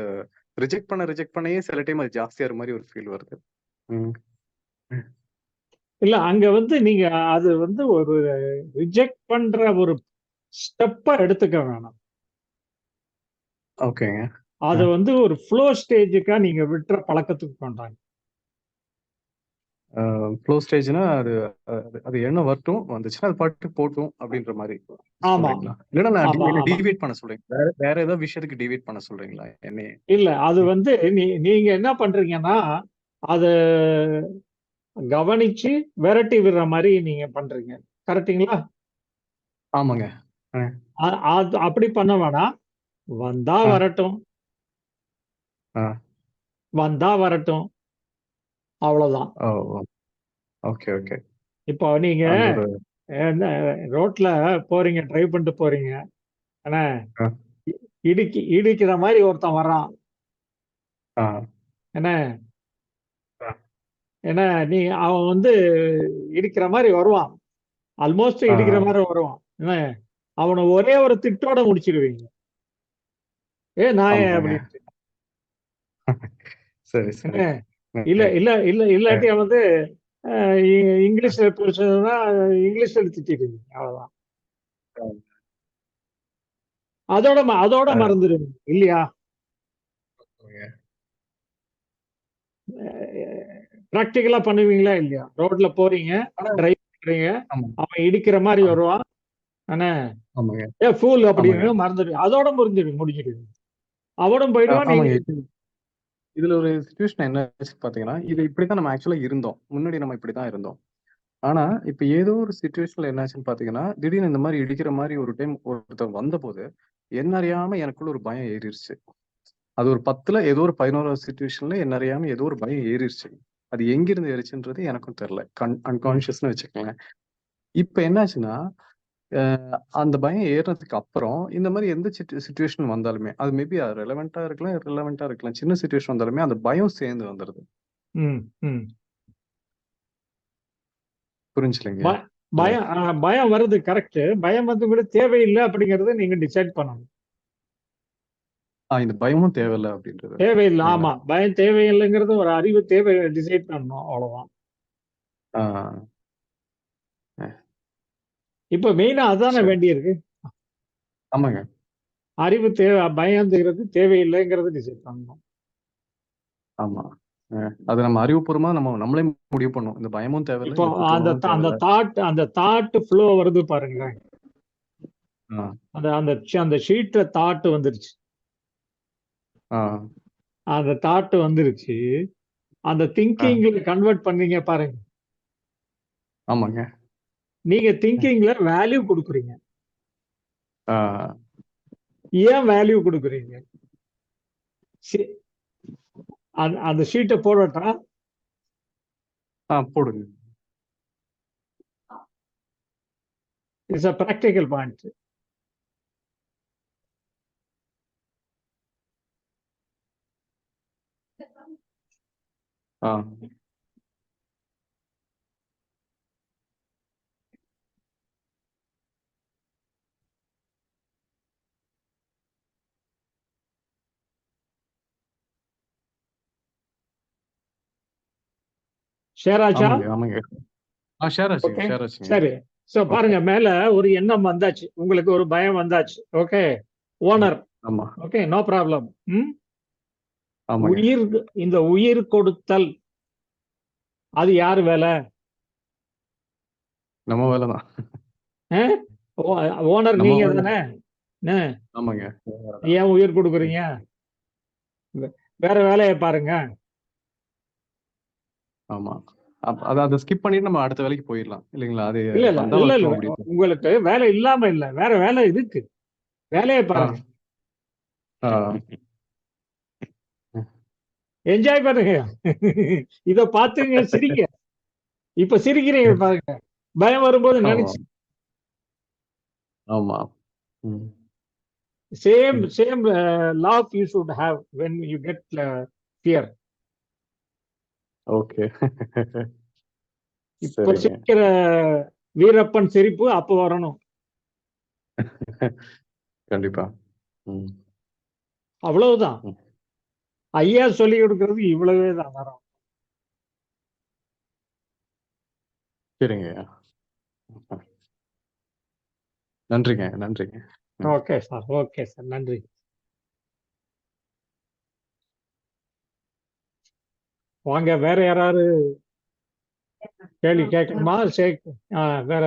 ரிஜெக்ட் பண்ணையே சில டைம் அது ஜாஸ்தியாகிற மாதிரி ஒரு ஃபீல் வருது. இல்ல, அங்க நீங்க அது ஒரு ரிஜெக்ட் பண்ற ஒரு ஸ்டெப்பா எடுத்துக்க வேணாம். ஓகேங்க. அது ஒரு ஃப்ளோ ஸ்டேஜுக்கா நீங்க விட்டுற பழக்கத்துக்கு பண்றாங்க. ஃப்ளோ ஸ்டேஜ்னா அது என்ன வரட்டும், வந்துச்சுன்னா அது பாட்டு போட்டும் அப்படின்ற மாதிரி சொல்றீங்களா? இல்லைன்னா நான் டிவியேட் பண்ண சொல்றீங்க, வேற ஏதாவது விஷயத்துக்கு டிவியேட் பண்ண சொல்றீங்களா என்னைய? இல்ல, அது நீங்க என்ன பண்றீங்கன்னா அத கவனிச்சு விரட்டி விடுற மாதிரி நீங்க பண்றீங்க. கரெக்டுங்களா? ஆமாங்க. அப்படி பண்ண வேணாம். வந்தா வரட்டும், வந்தா வரட்டும், அவ்வளவுதான். Okay okay. இப்போ நீங்க ரோட்ல போறீங்க, டிரைவ் பண்ணிட்டு போறீங்க, ஆனா இடிக்கிற மாதிரி ஒருத்தன் வர்றான். என்ன என்ன நீ அவன் இடிக்கிற மாதிரி வருவான், ஆல்மோஸ்ட் இடிக்கிற மாதிரி வருவான். என்ன அவனை ஒரே ஒரு திட்டோட முடிச்சிருவீங்க, நாயே அப்படின்ட்டு. சரி சரி. இல்ல இல்ல இல்ல இல்லாட்டி இங்கிலீஷ்ல பேசுறதுன்னா இங்கிலீஷ்ல திட்டிடுவீங்க, அவ்வளவுதான். அதோட மறந்துடுவீங்க இல்லையா? பிராக்டிகலா பண்ணுவீங்களா இல்லையா? ரோட்ல போறீங்க, டிரைவ் ஆமா அவன் இடிக்கிற மாதிரி ஆமா வருவான். ஆனா ஆமாங்க ஃபூல் ஆமாங்க அப்படின்னு மறந்துடு, அதோட முடிஞ்சிடுது. அவனும் போயிடுவான், நீங்க. ஆமாங்க. இதுல ஒரு சுச்சுவேஷன் என்ன பாத்தீங்கன்னா, இது இப்படித்தான் நம்ம ஆக்சுவலா இருந்தோம். முன்னாடி நம்ம இப்படித்தான் இருந்தோம். ஆனா இப்ப ஏதோ ஒரு சுச்சுவேஷன்ல என்னாச்சுன்னு பாத்தீங்கன்னா, திடீர்னு இந்த மாதிரி இடிக்கிற மாதிரி ஒரு டைம் ஒருத்தர் வந்தபோது என்ன அறியாம எனக்குள்ள ஒரு பயம் ஏறிடுச்சு. அது ஒரு 10ல ஏதோ ஒரு 11வது சுச்சுவேஷன்ல என்ன அறியாம ஏதோ ஒரு பயம் ஏறிடுச்சு. அது எங்கிருந்து ஏறிச்சுன்றது எனக்கும் தெரியல. அன்கான்ஷியஸ்னு வச்சுக்கோங்க. இப்ப என்னாச்சுன்னா, அந்த பயம் ஏறினதுக்கு அப்புறம் இந்த மாதிரி எந்த சுச்சுவேஷன் வந்தாலுமே அது மேபி ரெலவெண்டா இருக்கலாம், irrelevant-ஆ இருக்கலாம். சின்ன சுச்சுவேஷன் வந்தாலுமே அந்த பயம் சேர்ந்து வந்துருது. ம், ம். புரிஞ்சுலங்க? ப- பயம் பயம் வருது, கரெக்ட். பயம் வந்து கூட தேவையில்லை அப்படிங்கறத நீங்க டிசைட் பண்ணணும். இந்த பயமும் தேவையில்லை அப்படின்றது தேவையில்லை, இல்லைங்களா? ஆமா. பயம் தேவையில்லைங்கிறது ஒரு அறிவு தேவை, டிசைட் பண்ணணும், அவ்வளவுதான். ஆஹ் இப்ப மெயினா அதானே சரி. வேண்டியிருக்கு. ஆமாங்க அறிவு தேவை, பயம்ங்கிறது தேவையில்லைங்கிறது டிசைட் பண்ணணும். ஆமா. அது நம்ம அறிவுபூர்வமா நம்மளே முடிவு பண்ணோம். இந்த பயமும் தேவையில்லை, இப்போ இந்த அந்த குற்றமும் அந்த தேவையில்லை. தாட் ஃப்ளோ வருது பாருங்களேன். ஆஹ் அந்த அந்த அந்த ஷீட்ல தாட் வந்துருச்சு. ஆஹ் அந்த தாட் வந்துருச்சு. அந்த ஆஹ் திங்கிங்ல கன்வெர்ட் பண்ணீங்க பாருங்க. ஆமாங்க. நீங்க திங்கிங்ல வேல்யூ கொடுக்குறீங்க. ஆஹ் ஏன் வேல்யூ கொடுக்குறீங்க? அந்த ஷீட்டை போடட்டா? போடுங்க. It's a practical point. Ah share ஆச்சா? ஆமாங்க ஆமாங்க. ஷேர் ஆச்சுங்க ஓகே, ஷேர் ஆச்சுங்க. சரி. So okay. பாருங்க, மேல ஒரு எண்ணம் வந்தாச்சு, உங்களுக்கு ஒரு பயம் வந்தாச்சு. Okay, owner. ஆமா ஓகே, நோ ப்ராப்ளம். ஆமாங்க. உயிர், இந்த உயிர் கொடுத்தல் அது யாரு வேலை? நம்ம வேலைதான். ஓனர் நம்ம நீங்க வேலை. தானே? ஆமாங்க. ஏன் உயிர் கொடுக்குறீங்க? வேற வேலையை பாருங்க. ஆமா. அதை ஸ்கிப் பண்ணிட்டு நம்ம அடுத்த வேலைக்கு போயிடலாம் இல்லைங்களா? அது இல்ல இல்ல வந்தா இல்ல இல்ல, வரட்டும் அப்படின்னு. உங்களுக்கு வேலை இல்லாம இல்ல, வேற வேலை இருக்கு, வேலையை பாருங்க. என்ஜாய் பண்ணுங்க. இத பாத்துங்க, சிரிங்க. இப்ப சிரிக்கிறீங்க பாருங்க, பயம் வரும்போது ஆமா நினைச்சு. ஆமா. Same love you should have when you get fear. Okay. இப்ப சரிங்க. சிரிக்கிற வீரப்பன் சிரிப்பு அப்ப வரணும். கண்டிப்பா. அவ்வளவுதான். ஐயா சொல்லி கொடுக்கிறது இவ்வளவே தான் வரும். சரிங்க. நன்றிங்க நன்றிங்க. ஓகே சார், ஓகே சார், நன்றி. வாங்க, வேற யாராவது கேள்வி கேட்கணுமா? வேற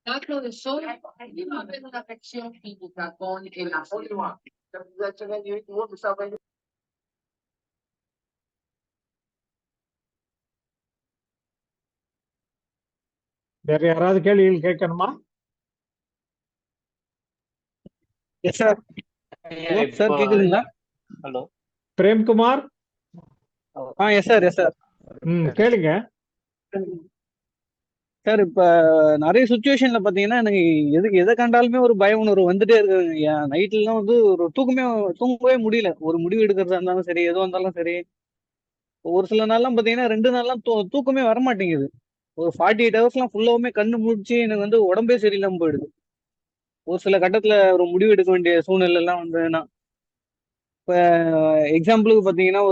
L'altro del sole arriva per una frazione fisica con elastica. வேற யாராவது கேள்விகள் கேட்கணுமா? Yes sir. சார் கேக்குதுங்களா? Hello, Premkumar. Yes sir, yes sir. கேளுங்க சார், இப்ப நிறைய சுச்சுவேஷன்ல பாத்தீங்கன்னா எனக்கு எதை கண்டாலுமே ஒரு பய உணர்வு வந்துட்டே இருக்குங்க. நைட்ல எல்லாம் வந்து ஒரு தூங்கவே முடியல. ஒரு முடிவு எடுக்கிறதா இருந்தாலும் சரி, எதுவும் இருந்தாலும் சரி. ஒரு சில நாள்லாம் பாத்தீங்கன்னா 2 நாள்லாம் தூக்கமே வர மாட்டேங்குது. ஒரு 48 ஹவர்ஸ்லாம் ஃபுல்லாவுமே கண்ணு முடிச்சு எனக்கு வந்து உடம்பே சரியில்லாம போயிடுது. ஒரு சில கட்டத்துல ஒரு முடிவு எடுக்க வேண்டிய சூழ்நிலை எல்லாம் வந்ததுன்னா, இப்ப எக்ஸாம்பிளுக்கு பாத்தீங்கன்னா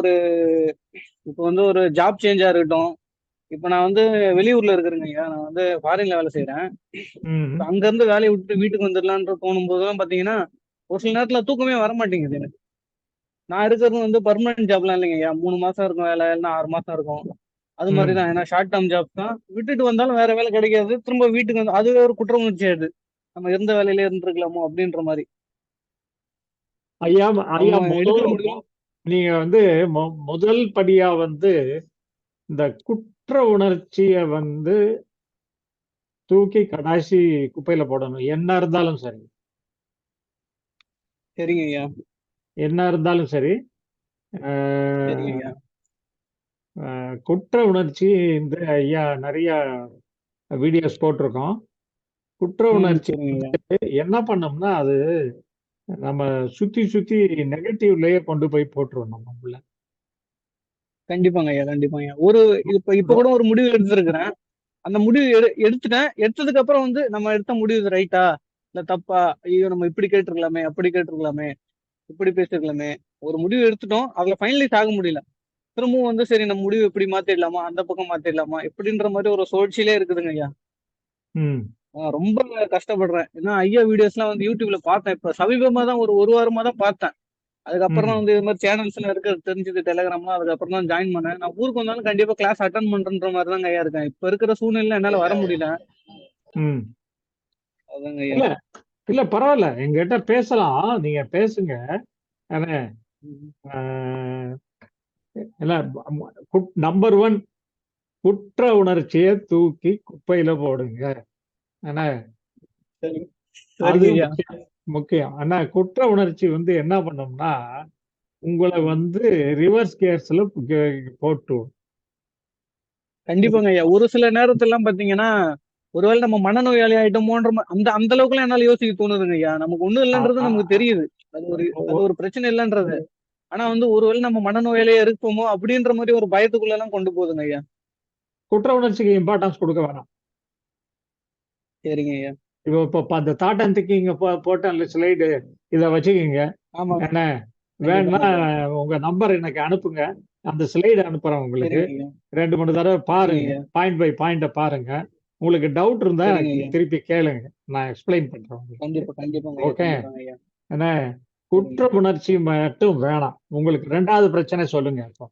இப்போ வந்து ஒரு ஜாப் சேஞ்சா இருக்கட்டும். இப்ப நான் வந்து வெளியூர்ல இருக்கிறேங்க ஐயா. நான் வந்து ஃபாரின்ல வேலை செய்யறேன். அங்க இருந்து வேலையை விட்டு வீட்டுக்கு வந்துடலான்ற தோணும் போதெல்லாம் பாத்தீங்கன்னா ஒரு சில நேரத்துல தூக்கமே வர மாட்டேங்குது எனக்கு. நான் இருக்கிறது வந்து பர்மனன்ட் ஜாப்லாம் இல்லைங்க ஐயா. 3 மாசம் இருக்கும் வேலை, இல்லைன்னா 6 மாசம் இருக்கும். அது ம். மாதிரிதான். ஏன்னா ஷார்ட் டேர்ம் ஜாப் தான். விட்டுட்டு வந்தாலும் வேற வேலை கிடைக்காது. திரும்ப வீட்டுக்கு வந்து அதுவே ஒரு குற்ற உணர்ச்சி ஆயிடுது. நம்ம இருந்த வேலையிலே இருந்திருக்கலாமோ அப்படின்ற மாதிரி. ஐயா ஐயா அவங்க எடுக்கிற முடிவு. நீங்க வந்து முதல் படியா வந்து இந்த குற்ற உணர்ச்சிய வந்து தூக்கி கடாசி குப்பையில போடணும். என்ன இருந்தாலும் சரி, சரிங்க ஐயா. என்ன இருந்தாலும் சரி. சரிங்க அஹ், ஐயா. குற்ற உணர்ச்சி இந்த ஐயா நிறைய வீடியோஸ் போட்டிருக்கோம். குற்ற உணர்ச்சி சரிங்க ஐயா. என்ன பண்ணோம்னா அது நம்ம சுத்தி சுத்தி நெகட்டிவ்லயே கொண்டு போய் போட்டுருவோம் நம்ம உள்ள. கண்டிப்பாங்க ஐயா, கண்டிப்பாங்க ஐயா. ஒரு இப்ப கூட ஒரு முடிவு எடுத்திருக்கிறேன். அந்த முடிவு எடுத்துட்டேன். எடுத்ததுக்கு அப்புறம் வந்து நம்ம எடுத்த முடிவு இது ரைட்டா இல்ல தப்பா, ஐயோ நம்ம இப்படி கேட்டிருக்கலாமே, அப்படி கேட்டிருக்கலாமே, இப்படி பேசிருக்கலாமே. ஒரு முடிவு எடுத்துட்டோம், அதுல ஃபைனலைஸ் ஆக முடியல. திரும்பவும் வந்து சரி நம்ம முடிவு இப்படி மாத்திடலாமா, அந்த பக்கம் மாத்திடலாமா, இப்படின்ற மாதிரி ஒரு சுழற்சியிலே இருக்குதுங்க ஐயா. ம். ரொம்ப கஷ்டப்படுறேன். ஏன்னா ஐயா வீடியோஸ்லாம் வந்து யூடியூப்ல பார்த்தேன். இப்ப சமீபமா தான் ஒரு வாரமா தான் பார்த்தேன். அதுக்கப்புறம் தான் ம். வந்து இது மாதிரி சேனல்ஸ் எல்லாம் இருக்கிறது தெரிஞ்சது டெலிகிராம்லாம். அதுக்கப்புறம் தான் ஜாயின் பண்ணேன். நான் ஊருக்கு வந்தாலும் கண்டிப்பா கிளாஸ் அட்டன் பண்றன்ற மாதிரி தாங்க ஐயா இருக்கேன். இப்ப இருக்கிற சூழ்நிலை என்னால வர முடியல. ம். அதாங்க ஐயா. இல்ல இல்ல பரவாயில்ல, எங்கிட்ட பேசலாம், நீங்க பேசுங்க. ஆனா அஹ், இல்ல நம்பர் ஒன், குற்ற உணர்ச்சியை தூக்கி குப்பையில போடுங்க. ஆனா சரி அது சரிங்க ஐயா. முக்கியம் முக்கியம். ஆனா குற்ற உணர்ச்சி வந்து என்ன பண்ணோம்னா உங்களை வந்து ரிவர்ஸ் கேர்ஸ்ல போட்டு. கண்டிப்பாங்க ஐயா. ஒரு சில நேரத்துல எல்லாம் பாத்தீங்கன்னா ஒருவேளை நம்ம மனநோயாளி ஆயிட்டோமோன்ற அந்த அந்த அளவுக்கு எல்லாம் என்னால யோசிக்க தோணுதுங்க ஐயா. நமக்கு ஒண்ணும் அ- இல்லைன்றது நமக்கு அ- தெரியுது. அது ஒ- ஒரு பிரச்சனை இல்லைன்றது. ஆனா வந்து ஒருவேளை நம்ம மனநோயாளியா இருப்போமோ அப்படின்ற மாதிரி ஒரு பயத்துக்குள்ள எல்லாம் கொண்டு போகுதுங்க ஐயா. குற்ற உணர்ச்சிக்கு இம்பார்ட்டன்ஸ் கொடுக்க வேணாம். சரிங்க ஐயா. இப்போ அந்த தாட் அண்ட் திங்கிங் போட்ட அந்த ஸ்லைடு இதை வச்சுக்கோங்க. ஆமா. என்ன வேணா கண்டிப்பாங்க ஐயா. உங்க நம்பர் எனக்கு அனுப்புங்க, அந்த ஸ்லைடு அனுப்புறேன் உங்களுக்கு. சரிங்க ஐயா. 2-3 தடவை சரிங்க பாருங்க, ஐயா. பாயிண்ட் பை பாயிண்ட பாருங்க. உங்களுக்கு டவுட் இருந்தா சரிங்க ஐயா. திருப்பி கேளுங்க, நான் எக்ஸ்பிளைன் பண்றேன் உங்களுக்கு. கண்டிப்பா கண்டிப்பாங்க ஐயா. ஓகே. கண்டிப்பாங்க ஐயா. என்ன சரிங்க குற்ற உணர்ச்சி மட்டும் வேணாம். உங்களுக்கு ரெண்டாவது பிரச்சனை சொல்லுங்க. இப்போ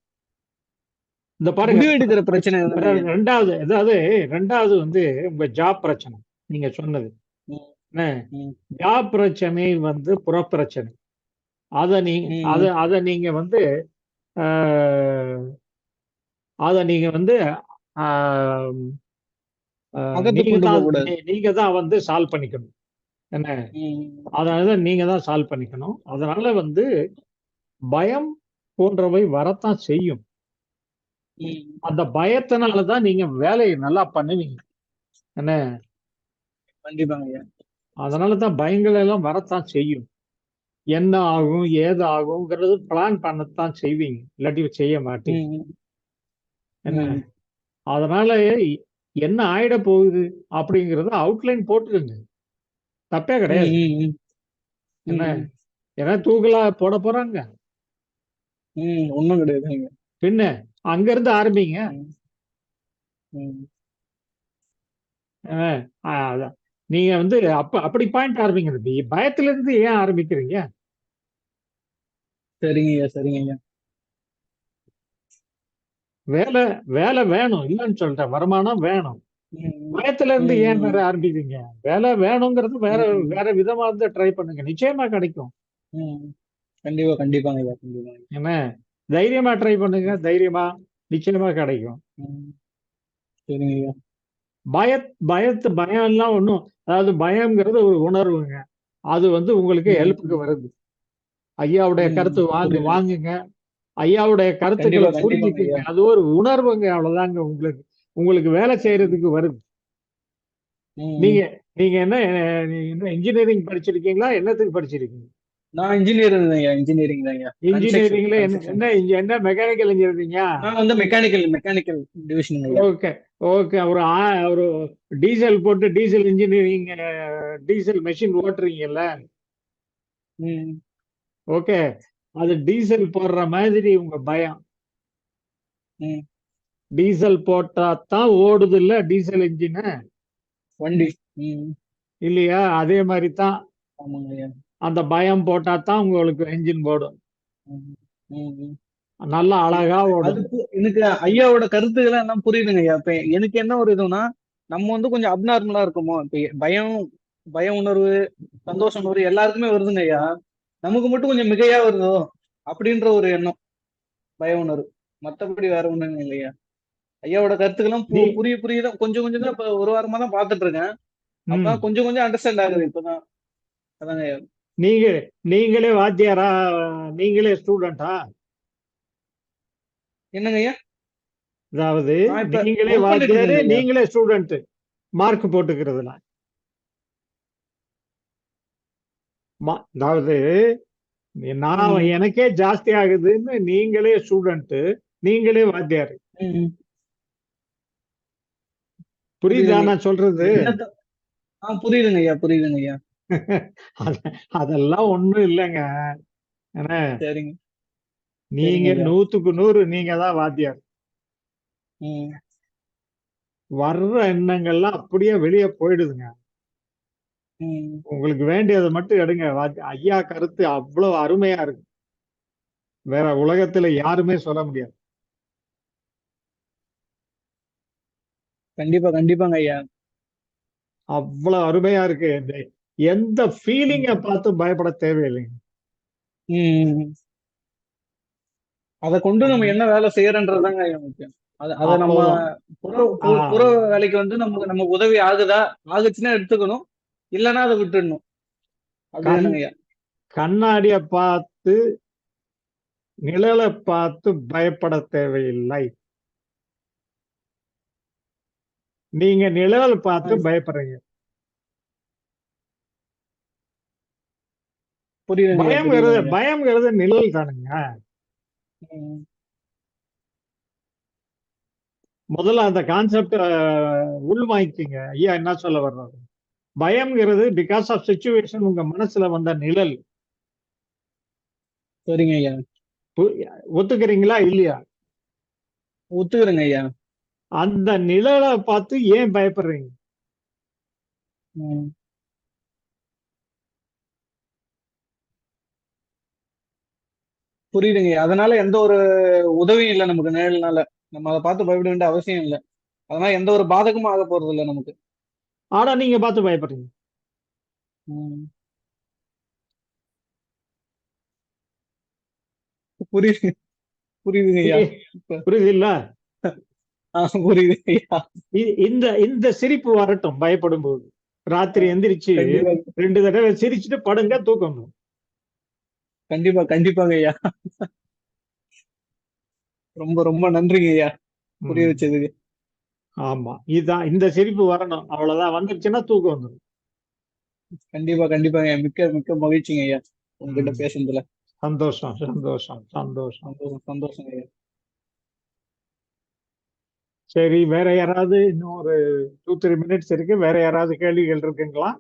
இந்த பாருங்க, முடிவு எடுக்கிற பிரச்சனை தானே ஐயா. ரெண்டாவது அதாவது ரெண்டாவது வந்து உங்க ஜாப் பிரச்சனை. நீங்க சொன்னது ம், என்ன, ம், ஜாப் பிரச்சனை வந்து புறப்பிரச்சனை. அதை நீ ம். அதை அதை நீங்க வந்து ஆஹ், அதை நீங்க வந்து ஆஹ், அகத்து கொண்டு போக கூடாது. நீங்க தான் வந்து சால்வ் பண்ணிக்கணும். என்ன, ம், அதனால நீங்க தான் சால்வ் பண்ணிக்கணும். அதனால வந்து பயம் போன்றவை வரத்தான் செய்யும். ம். அந்த பயத்தினாலதான் நீங்க வேலையை நல்லா பண்ணுவீங்க. என்ன, கண்டிப்பாங்க ஐயா. அதனாலதான் பயங்கள் எல்லாம் வரத்தான் செய்யும். என்ன ஆகும் ஏது ஆகுங்கிறது பிளான் பண்ணத்தான் செய்வீங்க, இல்லாட்டி செய்ய மாட்டீங்க. ம், என்ன, ம், அதனால என்ன ஆயிட போகுது அப்படிங்கறத அவுட்லைன் போட்டுருங்க, தப்பே ம், கிடையாது. ம், என்ன, ம், ஏன்னா தூக்கலா போட போறாங்க, ம். ஒண்ணும் கிடையாதுங்க. பின்ன அங்க இருந்து ஆரம்பிங்க. ம், ம். அஹ் அதான். நீங்க வந்து அப்படி பாயிண்ட் ஆரம்பிங்க. பயத்துல இருந்து ஏன் ஆரம்பிக்கிறீங்க? சரிங்க ஐயா. சரிங்க ஐயா. வேலை வேலை வேணும், இல்லைன்னு சொல்லிட்டேன், வருமானம் வேணும். ம், பயத்துல இருந்து ம், ஏன் வேற ம், ஆரம்பிக்கிறீங்க? வேலை வேணுங்கிறது வேற ம், வேற விதமா இருந்து ட்ரை பண்ணுங்க, நிச்சயமா கிடைக்கும். ம். கண்டிப்பா கண்டிப்பாங்க ஐயா. கண்டிப்பாங்க. என்ன, தைரியமா ட்ரை பண்ணுங்க, தைரியமா நிச்சயமா கிடைக்கும். ம். சரிங்க ஐயா. பய பயம் எல்லாம் ஒண்ணும், அதாவது பயம்ங்கிறது ஒரு உணர்வுங்க. அது வந்து உங்களுக்கு ம், ஹெல்ப்புக்கு வருது. ஐயாவுடைய ம். கருத்து புரியுது. வாங்குங்க, ஐயாவுடைய கருத்துக்களை கண்டிப்பா கண்டிப்பாங்க புரிஞ்சுக்குங்க. ஐயா. அது ஒரு உணர்வுங்க, அவ்வளவுதாங்க. உங்களுக்கு உங்களுக்கு வேலை செய்யறதுக்கு வருது. ம். நீங்க நீங்க என்ன இன்ஜினியரிங் படிச்சிருக்கீங்களா, என்னத்துக்கு படிச்சிருக்கீங்க? நான் இன்ஜினியர் ஐயா. இன்ஜினியரிங் தான் ஐயா. கன்ஸ்ட்ரக்ஷன் இன்ஜினியரிங்ல என்ன கன்ஸ்ட்ரக்ஷன். என்ன என்ன மெக்கானிக்கல் இன்ஜினியரிங்கா? நான் வந்து மெக்கானிக்கல் டிவிஷன் ஐயா. ஓகே. ஓகே. ஒரு டீசல் போட்டு டீசல் இன்ஜினியரிங், டீசல் மெஷின் ஓட்டுறீங்கல்ல? ம். ஓகே. அது டீசல் போடுற மாதிரி உங்க பயம். ம். டீசல் போட்டா தான் ஓடுது இல்ல டீசல் இன்ஜின், வண்டி. ம். இல்லையா? அதே மாதிரி தான் ஆமாங்க ஐயா. அந்த பயம் போட்டா தான் உங்களுக்கு என்ஜின் போடும். ம். ம், ம். நல்லா அழகா அது ஓடும். எனக்கு ஐயாவோட கருத்துக்கள் எல்லாம் புரியுதுங்க ஐயா. இப்ப எனக்கு என்ன ஒரு இதுனா, நம்ம வந்து கொஞ்சம் அப்நார்மலா இருக்குமோ, இப்ப பயம் பய உணர்வு, சந்தோஷ உணர்வு எல்லாருக்குமே வருதுங்க ஐயா. நமக்கு மட்டும் கொஞ்சம் மிகையா வருதோ அப்படின்ற ஒரு எண்ணம், பய உணர்வு. மத்தபடி வேற ஒண்ணும் இல்லையா. ஐயாவோட கருத்துக்கெல்லாம் நீ புரியுதான். கொஞ்சம் கொஞ்சம் தான் இப்ப ஒரு வாரமா தான் பாத்துட்டு இருக்கேன். ம் அப்பதான் கொஞ்சம் கொஞ்சம் அண்டர்ஸ்டாண்ட் ஆகுது இப்பதான். அதாங்க ஐயா. நீங்க நீங்களே வாத்தியாரா, நீங்களே ஸ்டூடெண்டா? என்னங்க ஐயா? அதாவது நான் இப்ப நீங்களே ஒர்க் பண்ணிட்டு வாத்தியாரு, இருக்கேங்க ஐயா. நீங்களே ஸ்டூடெண்ட், மார்க் போட்டுக்கிறதுல. அதாவது நான் ம், எனக்கே ஜாஸ்தி ஆகுதுன்னு நீங்களே ஸ்டூடெண்ட், நீங்களே வாத்தியாரு. ம். புரியுதா புரியுதுங்க. நான் சொல்றது? என்னத்த புரியுதுங்க ஐயா, புரியுதுங்க ஐயா. அதெல்லாம் ஒண்ணும் இல்லைங்க. ஏன்னா சரிங்க, சரிங்க நீங்க ஐயா. 100க்கு 100 நீங்க தான் வாத்தியார். ம், வர்ற எண்ணங்கள்லாம் அப்படியே வெளியே போயிடுதுங்க. ம். உங்களுக்கு வேண்டியதை மட்டும் எடுங்க. ஐயா கருத்து அவ்வளவு அருமையா இருக்கு. வேற உலகத்துல யாருமே சொல்ல முடியாது. கண்டிப்பா, கண்டிப்பாங்க ஐயா. அவ்வளவு அருமையா இருக்கு. எந்த ம், ஃபீலிங்க பார்த்து பயப்பட தேவையில்லைங்க. ம். அதை கொண்டு நம்ம அவ்வ- என்ன வேலை செய்யறன்றதுதாங்க ஐயா முக்கியம். அத நம்ம அவ்வளவுதான். புற ஆ, புற வேலைக்கு வந்து நமக்கு உதவி ஆகுதா, ஆகுச்சுன்னா எடுத்துக்கணும், இல்லைன்னா அதை விட்டுடணும். கண் அப்படிதானங்க ஐயா. கண்ணாடிய பார்த்து, நிழலை பார்த்து பயப்பட தேவையில்லை. நீங்க நிழல் பார்த்து பயப்படுறீங்க. புரியுதுங்க ஐயா, பயம்ங்கிறது புரியுதுங்க ஐயா. பயம்ங்கிறது நிழல் தானுங்க. ம், முதல்ல அந்த கான்செப்ட் உள்வாங்கிக்கங்க. ஐயா என்ன சொல்ல வர்றாரு? பயம்ங்கிறது பிகாஸ் ஆஃப் சிச்சுவேஷன், உங்க மனசுல வந்த நிழல். சரிங்க ஐயா. பு- ஒத்துக்கிறீங்களா இல்லையா? ஒத்துக்கிறேங்க ஐயா. அந்த நிழலை பார்த்து ஏன் பயப்படுறீங்க? ம். புரியுதுங்க ஐயா. அதனால எந்த ஒரு உதவியும் இல்லை நமக்கு நிழல்னால. நம்ம அதை பார்த்து பயப்பட வேண்டிய அவசியம் இல்லை. அதனால எந்த ஒரு பாதகமும் ஆக போறது இல்லை நமக்கு. ஆனா நீங்க பார்த்து பயப்படுறீங்க. ம். புரியுது, புரியுதுங்க ஐயா. புரிய- இப்ப புரியுது இல்ல? புரியுது ஐயா. இந்த இந்த சிரிப்பு வரட்டும் பயப்படும் போது. ராத்திரி எந்திரிச்சு கண்டிப்பா, 2 தடவை சிரிச்சுட்டு படுங்க, தூக்கம் வரும். கண்டிப்பா, கண்டிப்பாங்க ஐயா. ரொம்ப ரொம்ப நன்றிங்க ஐயா, புரிய ம். வச்சதுக்கு. ஆமா, இதுதான் இந்த சிரிப்பு வரணும். அவ்வளவுதான். வந்துருச்சுன்னா தூக்கம் வந்துடும். கண்டிப்பா, கண்டிப்பாங்க. மிக்க மிக்க மகிழ்ச்சிங்க ஐயா உங்ககிட்ட ம். பேசுனதுல. சந்தோஷம், சந்தோஷம், சந்தோஷம். சந்தோஷம், சந்தோஷங்க ஐயா. சரி, வேற யாராவது இன்னும் ஒரு 2, 3 மினிட்ஸ் இருக்கு. வேற யாராவது கேள்விகள் இருக்குங்களா?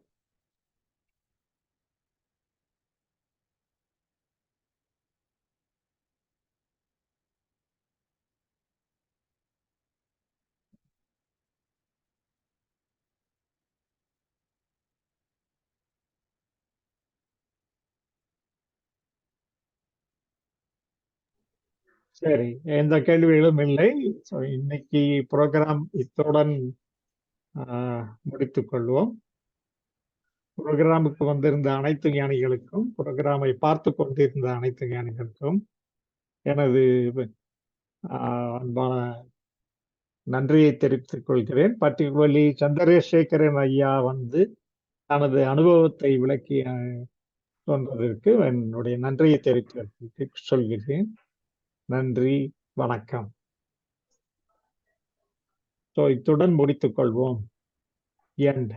சரி, எந்த கேள்விகளும் இல்லை. So, இன்னைக்கு ப்ரோக்ராம் இத்துடன் முடித்துக் கொள்வோம். ப்ரோக்ராமுக்கு வந்திருந்த அனைத்து ஞானிகளுக்கும், ப்ரோக்ராமை பார்த்து கொண்டிருந்த அனைத்து ஞானிகளுக்கும் எனது அன்பான நன்றியை தெரிவித்துக் கொள்கிறேன். பர்டிகுலர்லி சந்திரசேகரன் ஐயா வந்து தனது அனுபவத்தை விளக்கி சொன்னதற்கு என்னுடைய நன்றியை தெரிவித்துக் சொல்கிறேன். நன்றி, வணக்கம். ஸோ இத்துடன் முடித்துக் கொள்வோம். எண்ட்.